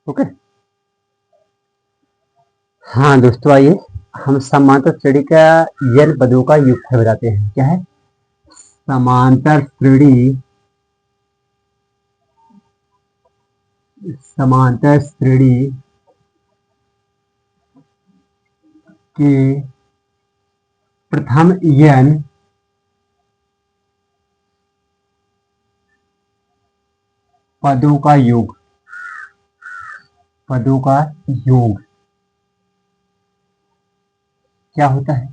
Okay. हाँ दोस्तों, आइए हम समांतर श्रेणी का n पदों का योगफल बताते हैं। क्या है? समांतर श्रेणी के प्रथम n पदों का योग क्या होता है?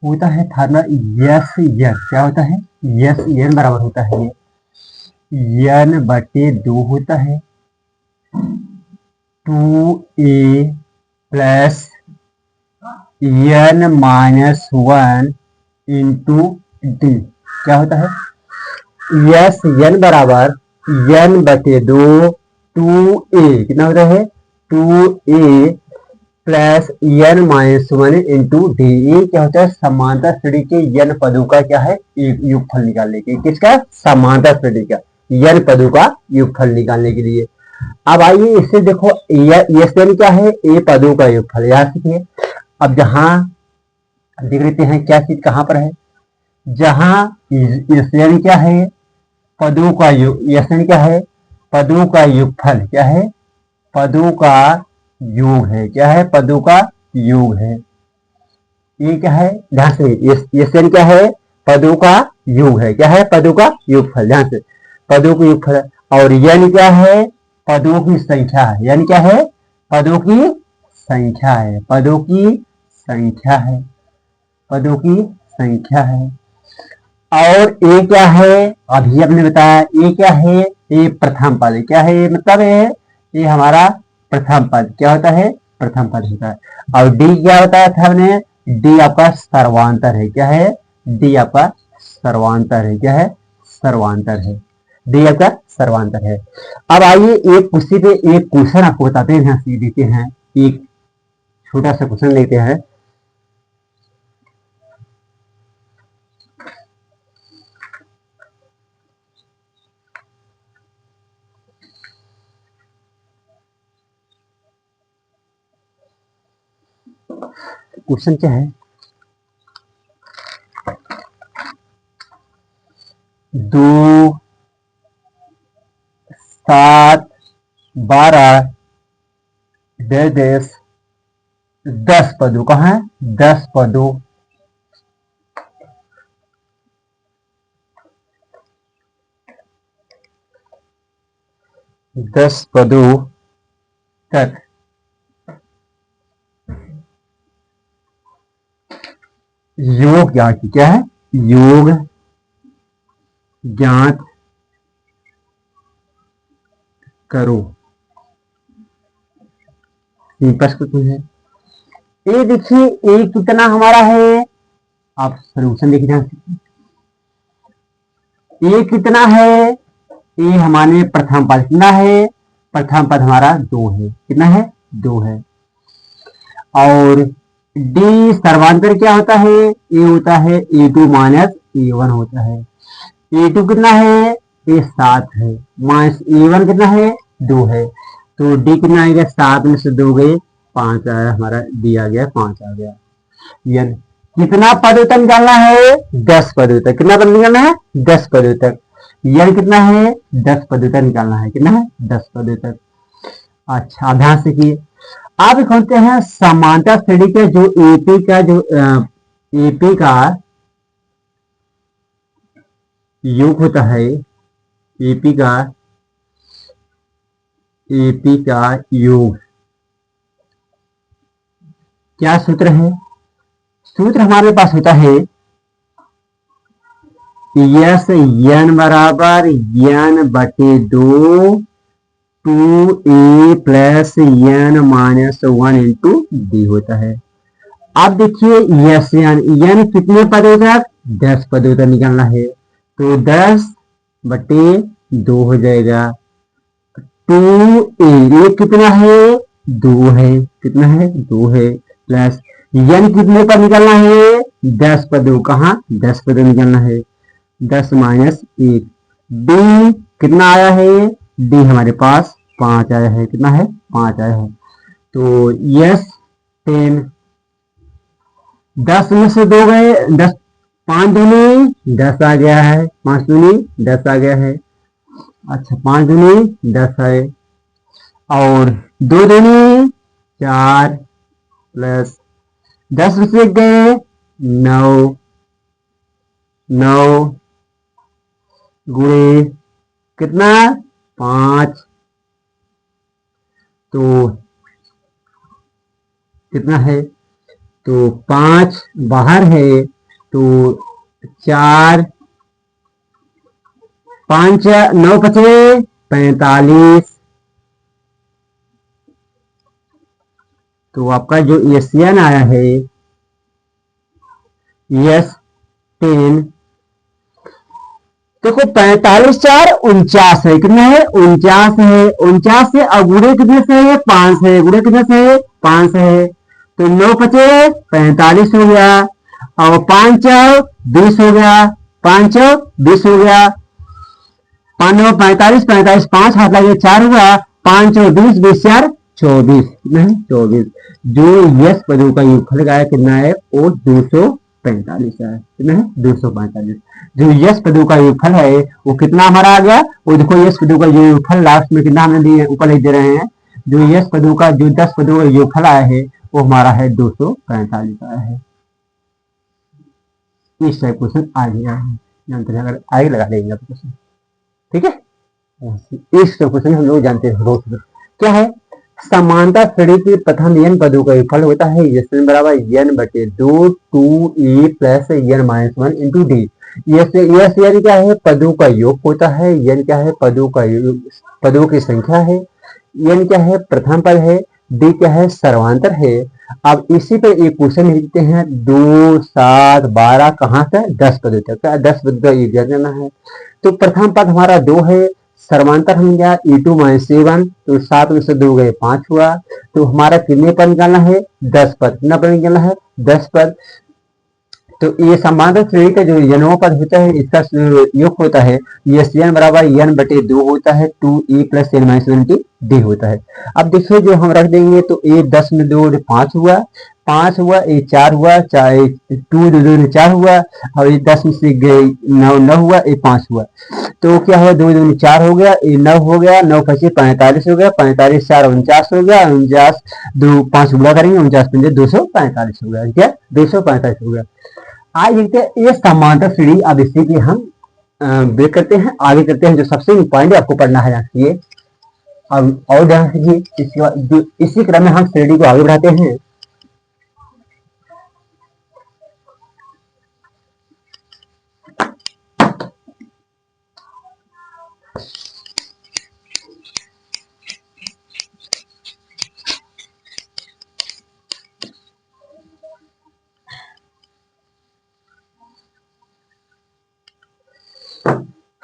होता है फार्मूला यस एन। क्या होता है? यस एन बराबर होता है n बटे 2 होता है 2a plus n minus 1 into D. क्या होता है? यस n बराबर n बटे 2 2a कितना होता है? 2a plus n minus 1 into D. ये क्या होता है? समांतर श्रेणी के n पदों का क्या है? योगफल निकालने के। किसका? समांतर श्रेणी का n पदों का योगफल निकालने के लिए। अब आइए इससे देखो, यस n क्या है? ए पदों का योगफल। याद रखिए। अब जहां देख लेते हैं क्या चीज कहां पर है। जहां यस n क्या है? पदों का योग। यस n क्या है? पदों का योगफल। क्या है? पदों का योग है। क्या है? पदों का योग है। ये क्या है? ध्यान से, यस n क्या है? पदों का योग है। क्या है? पदों का योगफल। ध्यान से, पदों का योगफल। और n क्या है? पदों की संख्या है। यानी क्या है? पदों की संख्या है। पदों की संख्या है। पदों की संख्या है। और ए क्या है? अभी आपने बताया ए क्या है? ये प्रथम पद। क्या है? ये मतलब ये हमारा प्रथम पद। क्या होता है? प्रथम पद होता है। और डी क्या बताया था हमने? डी आपका सर्वांतर है। क्या है? डी आपका सर्वांतर है। क्या है? सर्वांतर है। डी आपका सर्वांतर है। अब आइए एक कुर्सी पे एक क्वेश्चन आपको बताते हैं। ध्यान से देखते हैं। एक छोटा सा क्वेश्चन लेते हैं। क्वेश्चन क्या है? 2 7 12 10 पदों। कहाँ है? 10 पदों 10 पदों तक योग ज्ञात। क्या है? योग ज्ञात करो। क्वेश्चन है। ये देखिए, ए कितना हमारा है? आप सोल्यूशन देखिए ध्यान से। ए कितना है? ए हमारे प्रथम पद कितना है? प्रथम पद हमारा 2 है। कितना है? 2 है। और डी सर्वांतर क्या होता है? ए होता है a2 माइनस a1 होता है। a2 कितना है? ए 7 है। माइनस a1 कितना है? 2 है। तो डी कितना आएगा? 7 में से 2 गए 5 आया। हमारा डी आ गया 5 आ गया। यानी कितना पदों तक निकालना है? 10 पदों तक। कितना पद निकालना है? 10 पदों तक। यानी कितना है? 10 पदों तक निकालना है। कितना है? 10 पदों तक। अच्छा, ध्यान से किए। आप खोलते हैं समांतर श्रेणी के जो एपी का योग होता है। एपी का योग क्या सूत्र है? सूत्र हमारे पास होता है यस n बराबर n बटे 2 2a plus n minus 1 into D होता है। अब देखिए यस n कितने पदों तक? 10 पदों तक निकालना है। तो 10 बटे 2 हो जाएगा 2a। ये कितना है? 2 है। कितना है? 2 है। प्लस n कितने पर निकालना है? 10 पदों। कहाँ? 10 पदों निकालना है। 10 माइनस 1। डी कितना आया है? डी हमारे पास 5 आया है। कितना है? 5 आया है। तो यस 10, 10 में से 2 गए, 10, 5 दूनी 10 आ गया है, 5 दूनी 10 आ गया है। अच्छा 5 दूनी 10 है, और 2 दूनी 4 प्लस 10 में से गए 9, 9 गुणे कितना? 5। तो कितना है? तो 5 बाहर है, तो 4, 5 9 पचे 45। तो आपका जो एशियन आया है यस 10, देखो 45 4 49 है। कितना है? 49 है। 49 से अगुड़े कितने से है? 5 है। गुड़े कितने से है? 5 है। तो 9 पचे 45 हो गया, और 5 20 हो गया, 5 20 हो गया, 5 9 45, 45 5 हाथ लगे 4 हुआ, 5 20 20 4 24। कितना है? 24। जो यस पदों का योगफल आया कितना है? वो 245 है। कितना है? 245। जो यस पदों का योगफल है वो कितना हमारा आ गया? वो देखो यस पदों का योगफल लास्ट में कितना हमने दिए, ऊपर लिख दे रहे हैं। जो यस पदों का जो 10 पदों का योगफल आया है वो हमारा है 245 आया है। इस टाइप क्वेश्चन आगे आए हैं, जानते हैं, अगर आगे लगा देंगे आप क्वेश्चन, ठीक है। इस क्वेश्चन हम लोग जानते हैं रोज क्या है? समानता श्रेणी के प्रथम n पदों का योगफल होता है यन बराबर n बटे 2 2e plus n minus 1 into D. Yes यानी क्या है? पदों का योग होता है। n क्या है? पदों का पदों की संख्या है। n क्या है? प्रथम पद है। d क्या है? सर्वांतर है। अब इसी पर एक क्वेश्चन लिखते हैं 2 7 12 कहाँ से 10 पदों तक, 10 पदों का योग करना है। तो प्रथम पद हमारा 2 है, सर्वांतर हम गया e2 माइनस 7, तो 7 में से 2 गए 5 हुआ। तो हमारा कितने पद निकालना है? 10 पद। कितना पद निकालना है? 10 पद। तो ये समांतर श्रेणी का जो यनवा पद होता है इसका योग होता है यस n बराबर n बटे 2 होता है 2e plus n minus 1 D होता है। अब देखिए जो हम रख देंगे तो ये 10 में 2 5 हुआ, 5 हुआ, ये 4 हुआ, 2 2 4 हुआ, और ये 10 में से 9 हुआ, ये 5 हुआ। तो क्या है? 2 2 4 हो गया, ये 9 हो गया, 9 पच्चीस 45 हो गया, 45 4 49 हो गया, 49 2 5 गुणा करेंगे, 49 पंजे 245 हो गया। क्या? 245 हो गया। आज देखते हैं ये समांतर श्रेणी। अब इसी की हम ब्रेक करते हैं, आगे करते हैं। जो सबसे इंपॉर्टेंट आपको पढ़ना है ये, अब और ध्यान कीजिए। इसके बाद इसी क्रम में हम श्रेणी को आगे बढ़ाते हैं।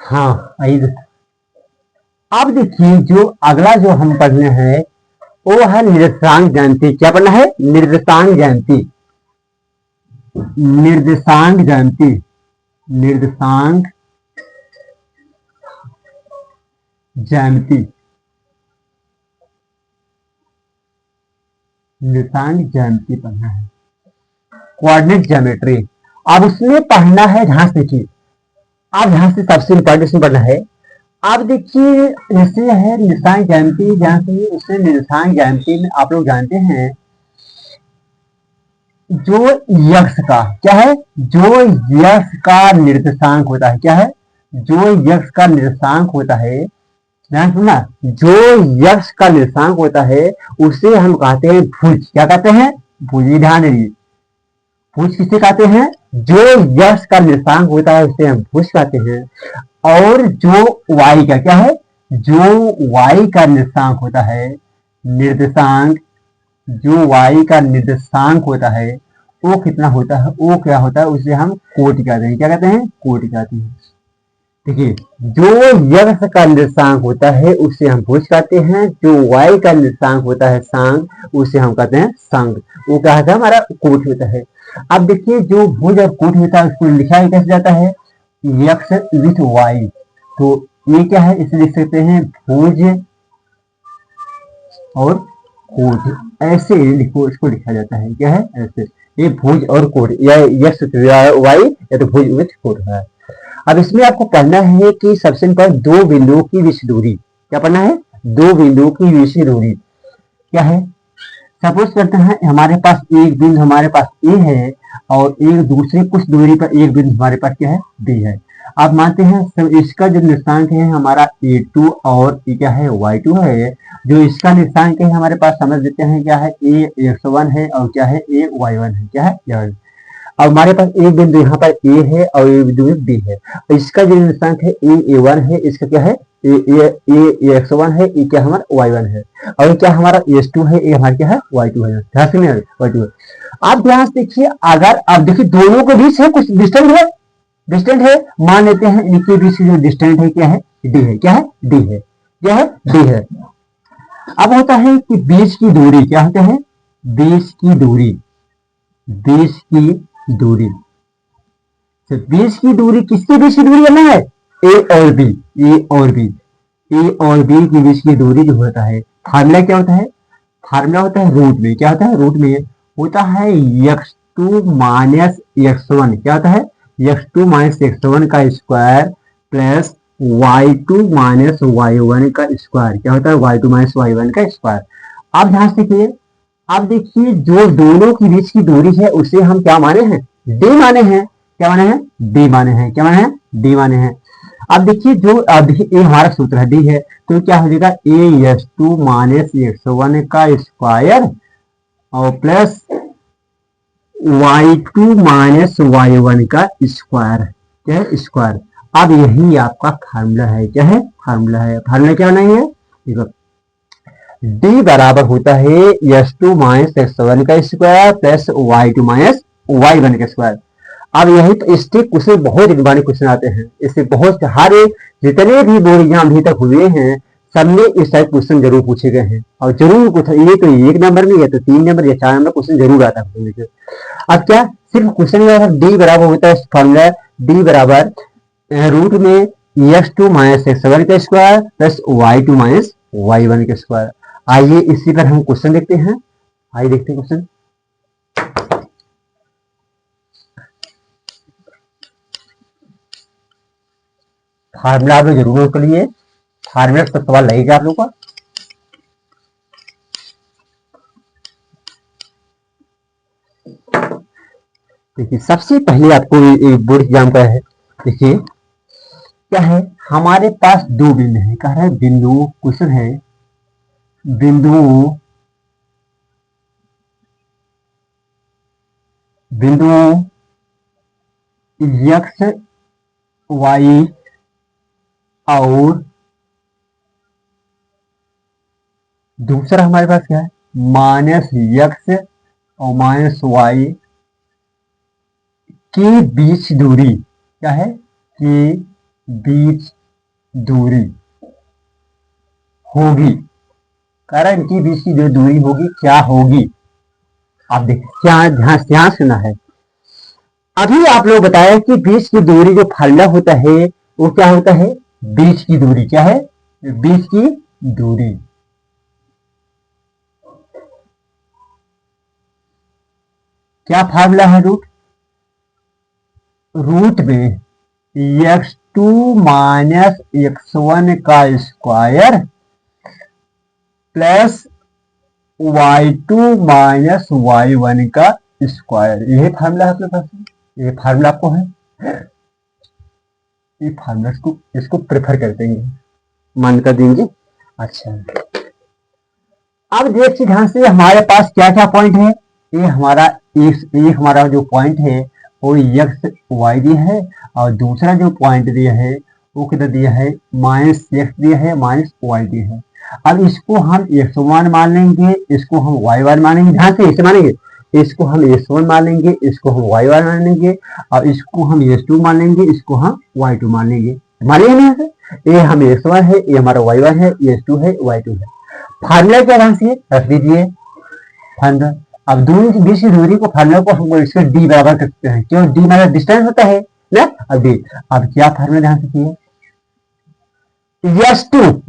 हाँ अब देखिए जो अगला जो हम पढ़ने हैं वो है निर्देशांक ज्यामिति। क्या पढ़ना है? निर्देशांक ज्यामिति। निर्देशांक ज्यामिति, निर्देशांक ज्यामिति, निर्देशांक ज्यामिति पढ़ना है, कोऑर्डिनेट ज्योमेट्री। अब उसमें पढ़ना है ध्यान से, देखिए अब ध्यान से सबसे इंपॉर्टेंट पढ़ना है। आप देखिए जैसे है निर्देशांक ज्यामिति, जहां से उससे निर्देशांक ज्यामिति में आप लोग जानते हैं जो यक्ष का क्या है? जो यक्ष का निर्देशांक होता है। क्या है? जो यक्ष का निर्देशांक होता है, ध्यान सुनना, जो यक्ष का निर्देशांक होता है उसे हम कहते हैं भुज। क्या कहते हैं? भुज। ध्यान दीजिए, भुज किसे कहते हैं? जो यक्ष का निर्देशांक होता है उसे हम भुज कहते हैं। और जो y का क्या है? जो y का निर्देशांक होता है, निर्देशांक जो y का निर्देशांक होता है वो कितना होता है? वो क्या होता है? उसे हम कोटि कहते हैं। क्या कहते हैं? कोटि कहते हैं। देखिए जो यक्ष का निर्देशांक होता है उसे हम भुज कहते हैं, जो y का निर्देशांक होता है सांग उसे हम कहते हैं सांग। वो क्या होता है? हमारा कोटि होता है। अब देखिए जो भुज और कोटि होता है उसको लिखा ही कैसे जाता है? यक्ष विथ y। तो ये क्या है? इसे लिख सकते हैं भुज और कोट, ऐसे लिखो, इसको लिखा जाता है, क्या है ऐसे, ये भुज और कोट, या यक्स वाई या तो भुज विथ कोट है। अब इसमें आपको पढ़ना है कि सबसे पर दो बिंदुओं की विषय दूरी, क्या पढ़ना है, दो बिंदुओं की विषय दूरी क्या है। सपोज करते हैं हमारे पास एक बिंदु हमारे पास ए है और एक दूसरे कुछ दूरी पर एक बिंदु हमारे पास क्या है बी है। आप मानते हैं इसका जो निर्देशांक है हमारा a2 और ये क्या है y2 है, जो इसका निर्देशांक है हमारे पास समझ लेते हैं क्या है a x1 है और क्या है a y1 है, क्या है y1। अब हमारे पास एक बिंदु यहाँ पर ए है और एक बिंदु बी है, इसका जो निर्देशांक है a1 है, इसका क्या है ए x1 है, ये क्या हमारा y1 है, और क्या हमारा s2 है, ये हमारा क्या है y2 है, ध्यान से नहीं y2 है। आप ध्यान से देखिए, अगर आप देखिए दोनों के बीच है कुछ डिस्टेंट है, मान लेते हैं इनके बीच जो डिस्टेंस है क्या है डी है, क्या है डी है, क्या है डी है। अब होता है कि बीच की दूरी क्या होता है, बीच की दूरी, बीच की दूरी, तो बीच की दूरी किसके बीच की दूरी करना है, ए और बी, ए और बी, ए और बी के बीच की दूरी जो होता है, फार्मूला क्या होता है, फार्मूला होता है रूट में, क्या होता है रूट में होता है x2 माइनस x1, क्या होता है x2 माइनस x1 का square plus y2 minus y1 का स्क्वायर, क्या होता है y2 माइनस y1 का स्क्वायर। आप ध्यान से देखिए, आप देखिए जो दोनों के बीच की दूरी है उसे हम क्या माने हैं, d माने हैं, क्या माने हैं d माने हैं, क्या माने हैं d माने हैं। अब देखिए जो ये हमारा सूत्र है d है, तो क्या हो जाएगा a x2 माइनस x1 का स्क्वायर और प्लस y2 माइनस y1 का स्क्वायर, क्या है स्क्वायर। अब यही आपका फार्मूला है, क्या है फार्मूला है, फार्मूला क्या बनाएंगे देखो, d बराबर होता है x2 माइनस x1 का square plus y2 minus y1 का स्क्वायर। अब यही तो इससे क्वेश्चन बहुत इंपॉर्टेंट क्वेश्चन आते हैं, इससे बहुत हर जितने भी बोर्ड एग्जाम अभी तक हुए हैं सब में इस टाइप क्वेश्चन जरूर पूछे गए हैं, और जरूर कुछ ये तो 1 नंबर में या तो 3 नंबर या 4 नंबर क्वेश्चन जरूर आता है। अब क्या सिर्फ क्वेश्चन डी बराबर होता है, फॉर्मूला डी बराबर रूट में x2 माइनस x1 का square plus y2 minus y1 का स्क्वायर। आइए इसी पर हम क्वेश्चन देखते हैं, आइए देखते हैं क्वेश्चन। फार्मूला आप लोग जरूर नोट कर लिए, फार्मूला से सवाल लगेगा आप लोग का। देखिए सबसे पहले आपको एक बोर्ड एग्जाम का है, देखिए क्या है हमारे पास दो बिंदु है, कह रहा है बिंदु, क्वेश्चन है बिंदु x y और दूसरा हमारे पास क्या है माइनस x और माइनस y के बीच दूरी, क्या है के बीच दूरी होगी, कारण इनके बीच की जो दूरी होगी क्या होगी। आप देखिए क्या ध्यान सुना है, अभी आप लोग बताया कि बीच की दूरी जो फार्मूला होता है वो क्या होता है, बीच की दूरी, क्या है बीच की दूरी। क्या फार्मूला है रूट में x2 माइनस x1 का square plus y2 minus y1 का स्क्वायर, यही फार्मूला है आपके पास, ये फार्मूला आपको है, ये फार्मूला इसको प्रेफर करते हैं, मान कर देंगे। अच्छा अब देखिए ध्यान से हमारे पास क्या क्या पॉइंट है, ये हमारा जो पॉइंट है वो x y दिया है और दूसरा जो पॉइंट दिया है वो कितना दिया है माइनस x दिया है माइनस y दिया है। अब इसको हम x1 मान लेंगे, इसको हम y1 मानेंगे, ध्यान से इसे मानेंगे, इसको हम x1 मान लेंगे, इसको हम y1 मान लेंगे और इसको हम s2 मान लेंगे, इसको हम y2 मान लेंगे, मानिए नहीं है, ये हम x1 है, ये हमारा y1 है, ये s2 है, y2 है। फार्मूला क्या ध्यान से रख दीजिए फार्मूला। अब दोनों के बीच की दूरी को फार्मूला को हम इसके डी बराबर कर सकते हैं, क्यों डी माइनस डिस्टेंस होता है ना। अब डी, अब क्या फार्मूला ध्यान से किए,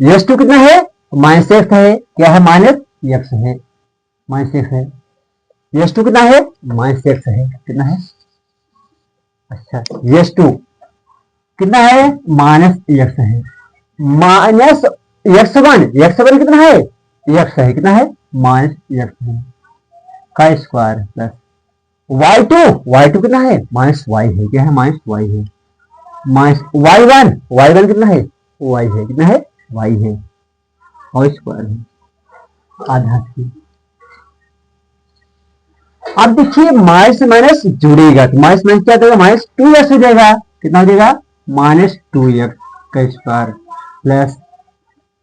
यस टू कितना है माइनस एक्स है, क्या है माइनस एक्स है, माइनस एक्स है। यस टू कितना है, माइनस एक्स है, कितना है, अच्छा यस टू कितना है, माइनस एक्स है, माइनस एक्स वन कितना है, एक्स है, कितना है, माइनस एक्स का स्क्वायर प्लस वाई टू कितना है, माइनस वाई है, क्या है, माइनस वाई है, माइनस वाई वन कितना है, वाई है, कितना है, वाई है, और स्क्वायर है आधा सी। अब देखिए माइनस माइनस जुड़ेगा तो माइनस माइनस क्या देगा, माइनस टू एक्स हो जाएगा, कितना हो जाएगा, माइनस टू एक्स का स्क्वायर प्लस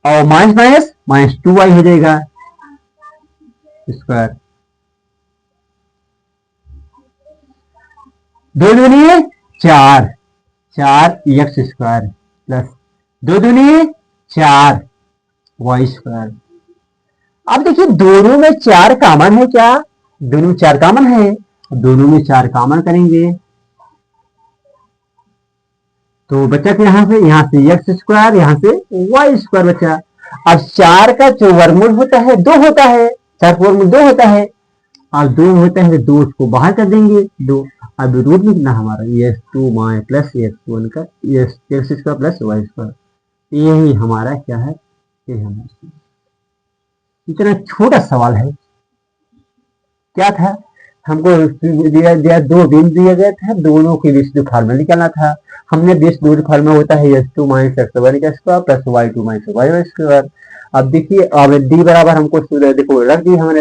और minus minus minus two y हो जाएगा स्क्वायर, दो दूनी चार, चार एक्स स्क्वायर प्लस दो दूनी चार वाई स्क्वायर। अब देखिए दोनों में चार कॉमन है क्या, दोनों में चार कॉमन है, दोनों में चार कॉमन करेंगे तो बच्चा कि यहाँ से एक्स स्क्वायर, यहाँ से वाई स्क्वायर बचा। अब चार का जो वर्गमूल होता है दो होता है, चार का वर्गमूल दो होता है, अब दो होता है तो दो उसको बाहर कर देंगे दो। अब रूट में कितना हमारा x two minus plus x one का x square plus y square, यही हमारा क्या है, ये हमारा इतना छोटा सवाल है। क्या था, हमको दिया दो बिंदु दिए गए थे, दोनों के बीच जो फार्मूला निकालना था, हमने बीच दो फार्मूला होता है s two minus x one का square plus y two minus y square. अब देखिए अब डी बराबर हमको देखो रख दी हमने,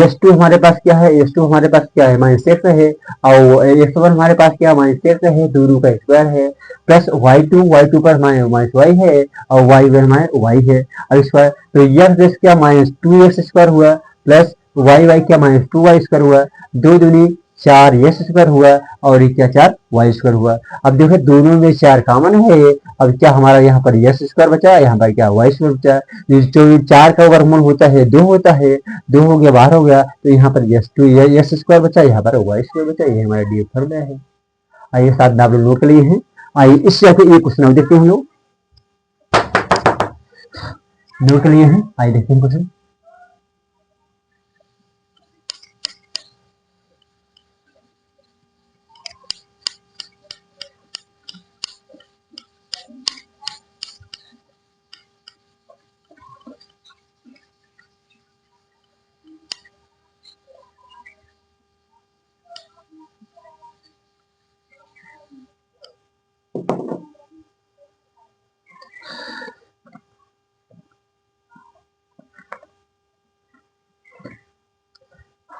एस टू हमारे पास क्या है, एस टू हमारे पास क्या है, माइनस एक्स है, और एक्स वन हमारे पास क्या माइनस एक्स है, दोनों का स्क्वायर है, प्लस वाई टू पर माइनस वाई है, और वाई वन हमारे वाई है और स्क्वायर, तो एक्स क्या माइनस टू एक्स स्क्वायर हुआ प्लस वाई वाई क्या माइनस टू वाई स्क्वायर हुआ, दो दूनी चार एक्स स्क्वायर हुआ और क्या चार वाई स्क्वायर हुआ। अब देखो दोनों में चार कॉमन है, अब क्या हमारा यहाँ पर एक्स स्क्वायर बचा, यहाँ पर क्या वाई स्क्वायर बचा, जो चार का वर्गमूल होता है दो होता है, दो हो गया बाहर हो गया तो यहाँ पर एक्स स्क्वायर बचा, यहाँ पर वाई स्क्वायर बचा, ये हमारा डी फॉर्मूला है। आइए साथ में आप लोग नोट कर लिए हैं, आइए इससे आपको एक क्वेश्चन देखते हैं हम लोग नोट कर लिए हैं, आइए देखते हैं क्वेश्चन।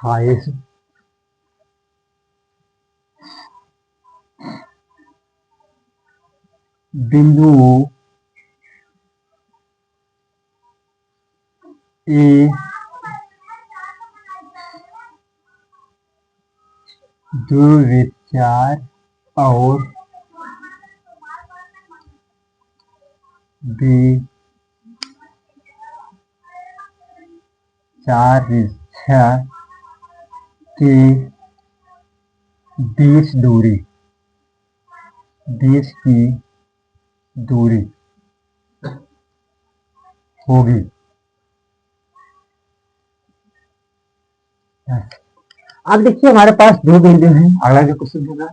हाँ ये बिंदु ए द्विवृत्त चार और बी चार छह के बीच दूरी, बीच की दूरी होगी। अब देखिए हमारे पास दो बिंदु हैं, अगला जो क्वेश्चन होगा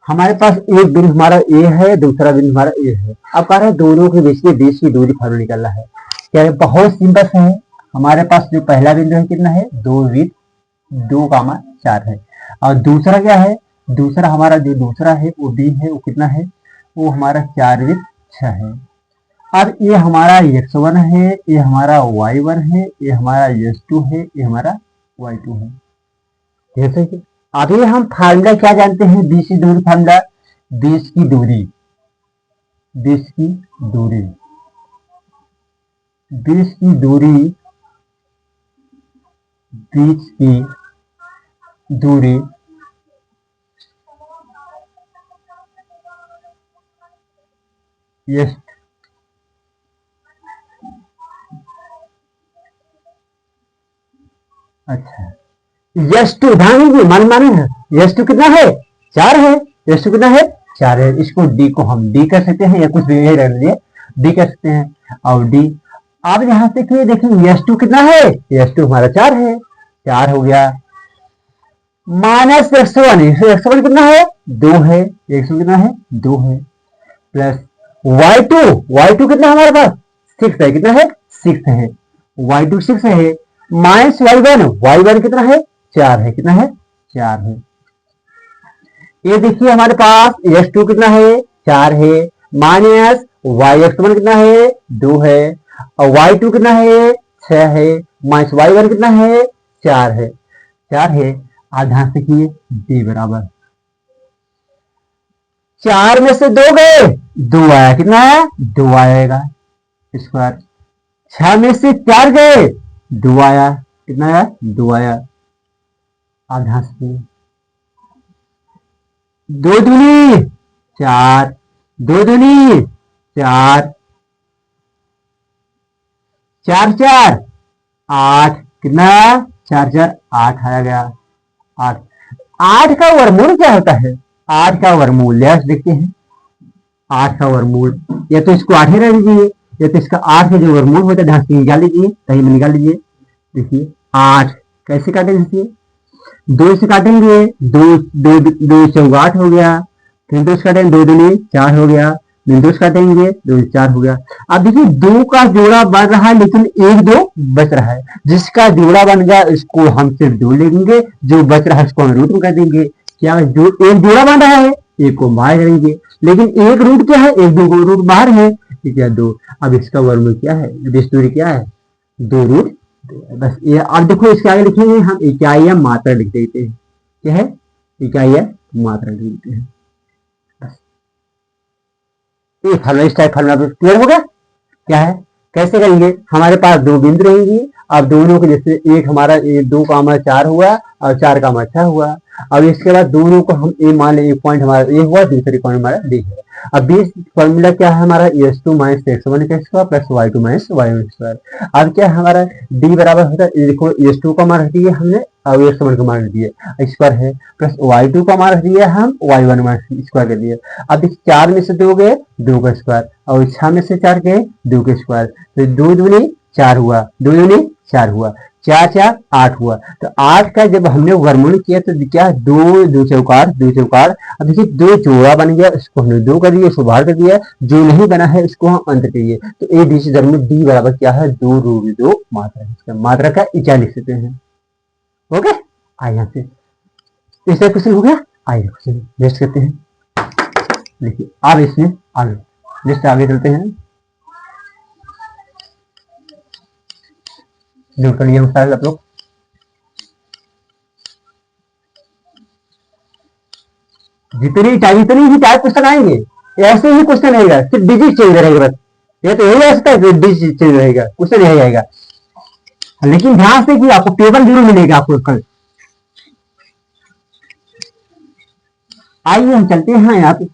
हमारे पास एक बिंदु हमारा ए है, दूसरा बिंदु हमारा ए है। अब कह रहे हैं दोनों के बीच की दूरी फार्मूला निकालना है। क्या है, बहुत सिंपल है, हमारे पास जो पहला बिंदु है कितना है, दो विद दो कामा चार है, और दूसरा क्या है, दूसरा हमारा जो दूसरा है वो डी है, वो कितना है, वो हमारा चार विद छह है। अब ये हमारा x1 है, ये हमारा y1 है, ये हमारा s2 है, ये हमारा y2 है। जैसे कि अभी हम फार्मूला क्या जानते हैं, बीच की दूरी फार्मूला, बीच की दूरी, बीच की दूरी, बीच की दूरी, बीच की दूरी यस अच्छा यस टू ध्यान दीजिए, मान माने है यस टू कितना है, चार है, यस टू कितना है, चार है। इसको डी को हम डी कर सकते हैं या कुछ भी यही रख लिए डी कर सकते हैं, और डी अब यहां से देखिए एस टू कितना है, एस टू हमारा 4 है, 4 हो गया। Minus x one, x one कितना है 2 है, एक्स वन कितना है 2 है, प्लस वाई टू कितना है हमारे पास 6 है, कितना है 6 है, वाई टू 6 है, माइनस वाई वन कितना है 4 है, कितना है 4 है। ये देखिए हमारे पास एस टू कितना है 4 है, माइनस वाई एक्स वन कितना है 2 है, और वाई टू कितना है 6 है, माइनस वाई वन कितना है 4 है, 4 है। आधा से किए डी बराबर 4 में से 2 गए 2 आया, कितना है 2 आएगा स्क्वायर। 6 में से 4 गए 2 आया, कितना आया 2 आया। आधा से 2 दूनी 4, 2 दूनी 4, 4 4 8, कितना 4 4 8 आया गया 8। 8 का वर्गमूल क्या होता है, 8 का वर्गमूल देखते हैं। 8 का वर्गमूल या तो इसको 8 ही रह लीजिए, या तो इसका 8 का जो वर्गमूल होता है ढांस निकाल लीजिए, कहीं में निकाल लीजिए। देखिए 8 कैसे काटेंगे, देखिए 2 से काटेंगे, 2 चौक 8 हो गया, फिर 2 से काटेंगे 2 दूनी 4 हो गया, फिर 2 से काटेंगे 2 4 हो गया। अब देखिए 2 का जोड़ा बन रहा है लेकिन 1 2 बच रहा है, जिसका जोड़ा बन गया इसको हम सिर्फ 2 लेंगे, जो बच रहा है उसको हम रूट में कर देंगे। क्या जो एक जोड़ा बन रहा है एक को बाहर करेंगे, लेकिन एक रूट क्या है, एक 2 रूट बाहर है, क्या 2। अब इसका वर्गमूल क्या है, दूरी क्या है 2 रूट, बस ये। अब देखो इसके आगे लिखेंगे हम इकाई या मात्रा लिख देते हैं, क्या है इकाई या मात्रा लिख देते हैं। ये फॉर्मूला इस टाइप फॉर्मूला क्लियर हो गया। क्या है कैसे करेंगे, हमारे पास 2 बिंदु रहेंगी, अब दोनों के जैसे एक हमारा 2 का हमारा 4 हुआ और 4 का हमारा 6 हुआ। अब इसके बाद दोनों को हम ए मान लें, एक पॉइंट हमारा ए हुआ, दूसरे पॉइंट हमारा डी है। अब बेस फॉर्मूला क्या है हमारा s two minus x one का square plus y two minus y one square. अब क्या है हमारा डी बराबर होता है, देखो एस टू का मान रख दिया हमने और एक्स वन का मान रख दिया स्क्वायर है, प्लस वाई टू का मान रख दिया हम वाई वन मान स्क्वायर कर दिया। अब देखिए 4 में से 2 गए 2 का स्क्वायर, और 6 में से 4 गए 2 के स्क्वायर, तो 2 दूनी 4 हुआ, 2 दूनी 4 हुआ, 4 4 8 हुआ। तो 8 का जब हमने वर्गमूल किया तो क्या 2 चौकार 2 चौकार। अब देखिए 2 जोड़ा बन गया, इसको हमने 2 कर दिया, इसको बाहर कर दिया, जो नहीं बना है इसको हम अंतर करिए। तो ए डी से वर्गमूल डी बराबर क्या है 2 रूट 2 मात्रा, इसका मात्रा का इकाई लिख सकते हैं। ओके आइए यहाँ से इसका क्वेश्चन हो गया। आइए क्वेश्चन नेक्स्ट करते हैं। देखिए अब इसमें आगे नेक्स्ट आगे चलते हैं। नोट कर लिया सारे आप लोग। जितनी ही टाइप क्वेश्चन आएंगे ऐसे ही क्वेश्चन आएगा, सिर्फ डिजिट चेंज रहेगा बस। ये तो यही आ सकता है डिजिट चेंज रहेगा, क्वेश्चन यही आएगा। लेकिन ध्यान से कि आपको टेबल जरूर मिलेगा आपको कल। आइए हम चलते हैं यहाँ पे,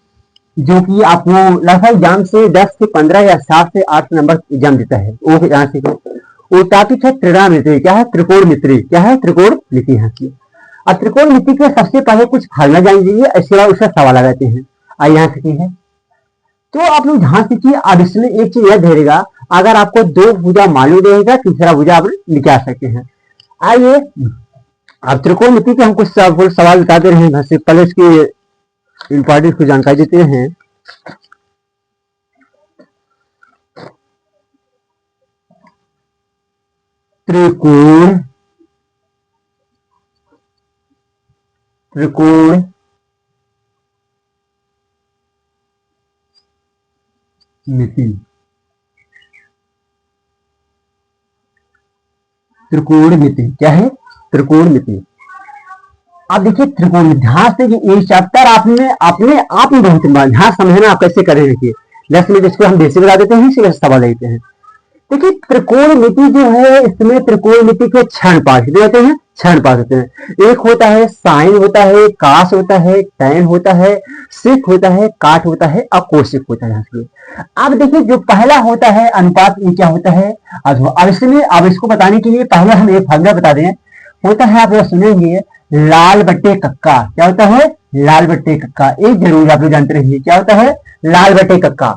जो कि आपको लगभग एग्जाम से 10 से 15 या 7 से 8 नंबर एग्जाम देता है। वो यहाँ से वो टॉपिक है त्रिकोणमिति। क्या है त्रिकोणमिति, क्या है त्रिकोणमिति यहाँ की। अब त्रिकोणमिति के सबसे पहले कुछ फार्मूला जान लीजिए, इसके बाद उसका सवाल लगाते हैं। आइए यहाँ से है तो आप लोग ध्यान से कि अब इसमें एक चीज याद रहेगा, अगर आपको 2 भुजा मालूम रहेगा तीसरा भुजा आप निकाल सकते हैं। आइए अब त्रिकोणमिति के हम कुछ सवाल बताते रहे हैं, पहले इसकी इंपॉर्टेंट को जानकारी देते हैं। त्रिकोणमिति त्रिकोणमिति क्या है त्रिकोणमिति। अब देखिए त्रिकोण ध्यान से ये चैप्टर आपने अपने आप में बहुत ध्यान समझना आप कैसे करें। देखिए लेफ्ट में जिसको हम बेसिक बता देते हैं, इसी सवाल लेते हैं। देखिए त्रिकोणमिति जो है इसमें त्रिकोणमिति के 6 पार्ट होते हैं, 6 पार्ट होते हैं। एक होता है साइन होता है, कास होता है, टैन होता है, सिक होता है, काट होता है और कोशिक होता है। अब देखिए जो पहला होता है अनुपात, ये क्या होता है। अब इसमें अब इसको बताने के लिए पहले हम एक फार्मूला बता दें। होता है आप लोग सुनेंगे लाल बट्टे कक्का। क्या होता है लाल बट्टे कक्का, एक जरूर आप लोग जानते रहिए क्या होता है लाल बट्टे कक्का।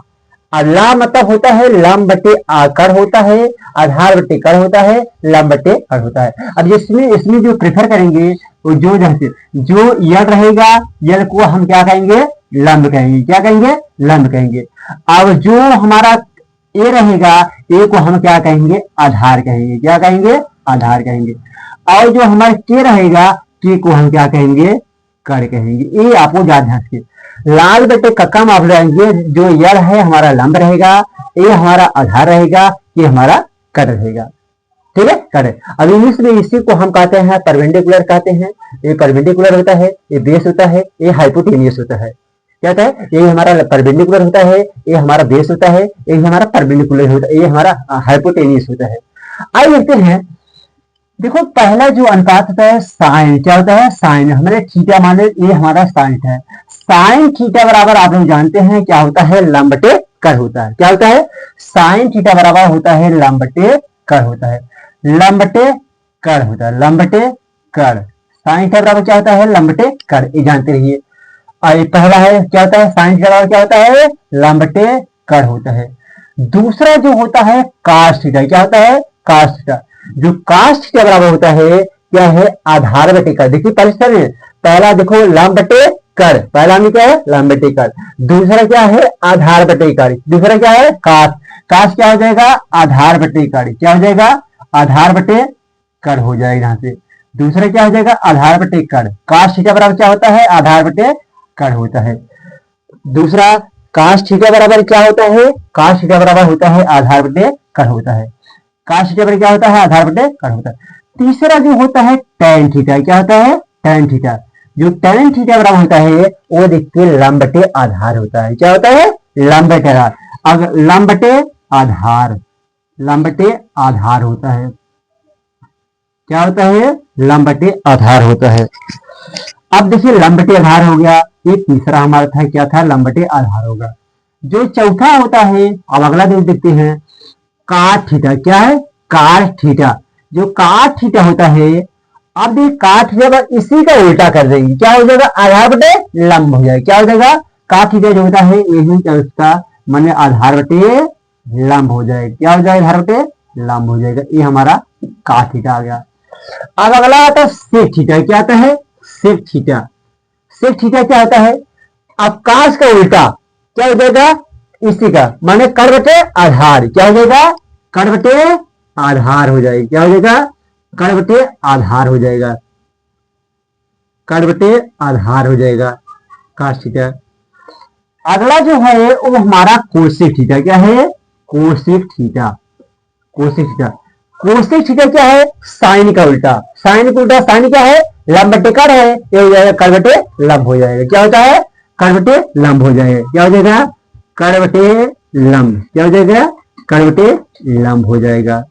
और ला मतलब होता है लंब बटे आकर होता है, आधार बटे कर होता है, लंब बटे कर होता है। अब इसमें इसमें जो प्रेफर करेंगे वो जो जो यल रहेगा, यल को हम क्या कहेंगे, लंब कहेंगे। क्या कहेंगे, लंब कहेंगे। अब जो हमारा ए रहेगा, ए को हम क्या कहेंगे, आधार कहेंगे। क्या कहेंगे, आधार कहेंगे। और जो हमारा के रहेगा, के को हम क्या कहेंगे, कर कहेंगे। ये आपको याद ध्यान से लाल बटे कक्का में आप लगाएंगे, जो यल है हमारा लंब रहेगा, ये हमारा आधार रहेगा, ये हमारा कट रहेगा। ठीक है, कट। अब इंग्लिश में इसी को हम कहते हैं परपेंडिकुलर कहते हैं। ये परपेंडिकुलर होता है, ये बेस होता है, ये हाइपोटेनियस होता है। क्या होता है, ये हमारा परपेंडिकुलर होता है, ये हमारा बेस होता है, ये हमारा परपेंडिकुलर होता है, ये हमारा हाइपोटेनियस होता है। आइए देखते हैं। देखो पहला जो अनुपात होता है साइन, क्या होता है, साइन। हमारे थीटा माने ये हमारा साइन है। साइन थीटा बराबर आप लोग जानते हैं क्या होता है, लंब बटे कर होता है। क्या होता है, साइन थीटा बराबर होता है लंब बटे कर होता है। लंब बटे कर होता है, लंब बटे कर। साइन थीटा बराबर क्या होता है, लंब बटे कर, ये जानते रहिए। और ये पहला है क्या होता है, साइन थीटा बराबर क्या होता है, लंब बटे कर होता है। दूसरा जो होता है कास थीटा, क्या होता है, कास थीटा। जो कास थीटा बराबर होता है क्या है, आधार बटे कर। देखिए पहले पहला देखो लंब बटे कर, पहला में क्या है, लंब बटे कर। दूसरा क्या है, आधार बटे कर। दूसरा क्या है, कास। कास क्या हो जाएगा, आधार बटे कर। क्या हो जाएगा, आधार बटे कर हो जाएगा यहाँ से। दूसरा क्या हो जाएगा, आधार बटे कर। कास थीटा बराबर क्या होता है, आधार बटे कर होता है। दूसरा कास थीटा बराबर क्या होता है, कास थीटा बराबर होता है आधार बटे कर होता है। कास थीटा बराबर क्या होता है, आधार बटे कर होता है। तीसरा जो होता है टैन थीटा, क्या होता है, टैन थीटा। जो टैन थीटा बराबर होता है वो देखिए लंब बटे आधार होता है। क्या होता है, लंब बटे आधार। अगर लंब बटे आधार, लंब बटे आधार होता है। क्या होता है, लंब बटे आधार होता है। अब देखिए लंब बटे आधार हो गया, ये तीसरा हमारा था, क्या था, लंब बटे आधार होगा। जो चौथा होता है, अब अगला देखते हैं, काट थीटा। क्या है, काट थीटा। जो काट थीटा होता है, अब ये काट थीटा इसी का उल्टा कर देंगे, क्या हो जाएगा, आधार बटे लंब हो जाएगा। क्या हो जाएगा, काट थीटा जो होता है यही उसका माने आधार बटे लंब हो जाएगा। क्या हो जाएगा, आधार बटे लंब हो जाएगा। ये हमारा काट थीटा आ गया। अब अगला आता है सेक थीटा। क्या आता है, सेक थीटा। सेक थीटा क्या होता है, अब कास का उल्टा क्या हो जाएगा, इसी का माने कर बटे आधार। क्या हो जाएगा, कर बटे आधार हो जाएगा। क्या हो जाएगा, कर बटे आधार हो जाएगा, कर बटे आधार हो जाएगा कास थीटा। अगला जो है वो हमारा कोसेक थीटा। क्या है, cosec theta. Cosec theta, cosec theta क्या है, साइन का उल्टा। साइन का उल्टा साइन क्या है, लंब बटे कर है, ये हो जाएगा कर बटे लंब हो जाएगा। क्या होता है, कर बटे लंब हो जाएगा। क्या हो जाएगा, कर बटे लंब। क्या हो जाएगा, कर बटे लंब हो जाएगा।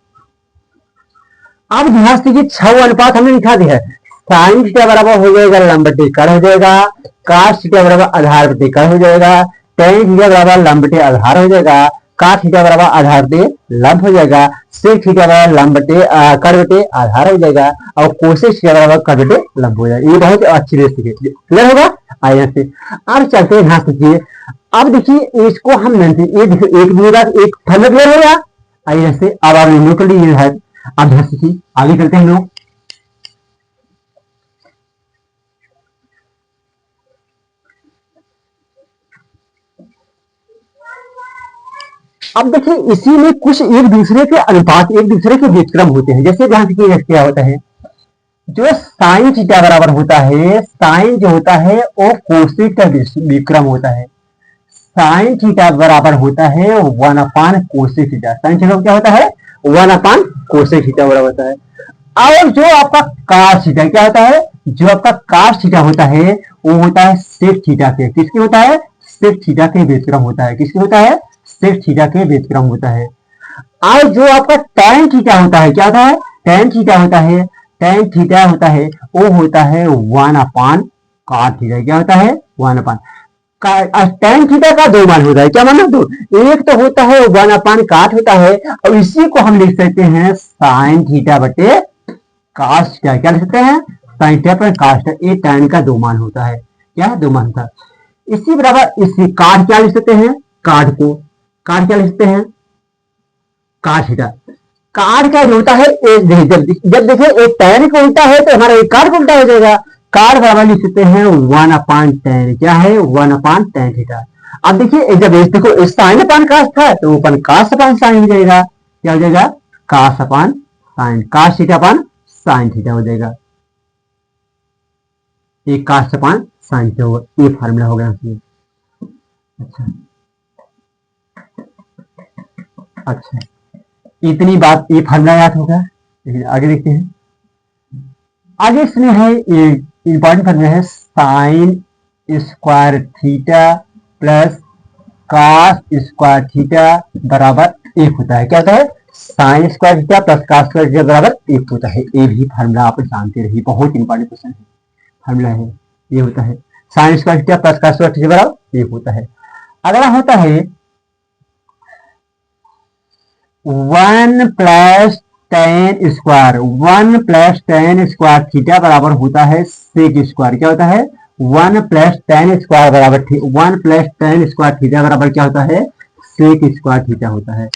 अब ध्यान से 6 अनुपात हमने लिखा दिया है। साइन थीटा बराबर हो जाएगा लंब बटे कर हो जाएगा, कास थीटा बराबर आधार बटे कर हो जाएगा, टेन थीटा बराबर लंब बटे आधार हो जाएगा, काट थीटा बराबर आधार बटे लंब हो जाएगा, सेक थीटा बराबर लंब बटे कर बटे आधार हो जाएगा, और कोसेक थीटा बराबर कर बटे लंब हो जाएगा। ये बहुत अच्छी रेसिपी क्लियर होगा। आइए से अब चलते हैं, ध्यान दीजिए। अब देखिए इसको हम ये देखिए एक मिनट एक फल क्लियर हो गया। आइए से अब आप लोगों के लिए है, अब ध्यान से आगे चलते हैं लोग। अब देखिए इसी में कुछ एक दूसरे के अनुपात, एक दूसरे के व्युत्क्रम होते हैं। जैसे ध्यान से क्या होता है, जो साइन थीटा बराबर होता है, साइन जो होता है वो कोसेक का व्युत्क्रम होता है। साइन थीटा बराबर होता है 1 कोसेक थीटा। साइन थीटा क्या होता है, 1 कोसेक थीटा बराबर होता है। और जो आपका कास थीटा क्या होता है, जो आपका कास थीटा होता है वो होता है सेक थीटा के, किसके होता है, सेक थीटा के व्युत्क्रम होता है। किसके होता है, सेक थीटा के व्युत्क्रम होता है। और जो आपका टैन थीटा होता है, क्या होता है, टैन थीटा होता है, टैन थीटा होता है वो होता है 1 काट थीटा। क्या होता है, 1 टैन थीटा का 2 मान होता है। क्या माना, दो। एक तो होता है 1 काट होता है, और इसी को हम लिख सकते हैं साइन थीटा बटे कास थीटा। क्या लिख सकते हैं, साइन थीटा पर कास थीटा। ये टैन का 2 मान होता है। क्या 2 मान होता है। इसी बराबर इसी काट क्या लिख सकते हैं, काट को काट क्या लिखते हैं, काट थीटा। काट का जो होता है जब देखिए एक tan का उल्टा है तो हमारा एक काट का उल्टा हो जाएगा। काट बराबर लिख सकते हैं 1/tan, क्या है 1/tan थीटा। अब देखिए जब देखो साइन अपान कास था तो अपन कास अपान साइन हो जाएगा, क्या हो जाएगा cos upon sine, cos theta upon sine theta हो जाएगा, एक कास अपान साइन थीटा होगा, ये फार्मूला हो गया। अच्छा अच्छा, इतनी बात ये फार्मूला याद होगा। लेकिन आगे देखते हैं, आगे इसमें है ये इंपॉर्टेंट फार्मूला है sine square theta plus cos square theta बराबर 1 होता है। क्या होता है, sine square theta plus cos square theta बराबर 1 होता है। ये भी फार्मूला आप जानते रहिए, बहुत इंपॉर्टेंट क्वेश्चन है, फार्मूला है ये होता है sine square theta plus cos square theta बराबर 1 होता है। अगला होता है 1 plus tan square, 1 plus tan square theta बराबर होता है सेक स्क्वायर। क्या होता है 1 प्लस tan स्क्वायर बराबर 1 प्लस tan स्क्वायर थीटा बराबर क्या होता है सेक स्क्वायर थीटा होता है।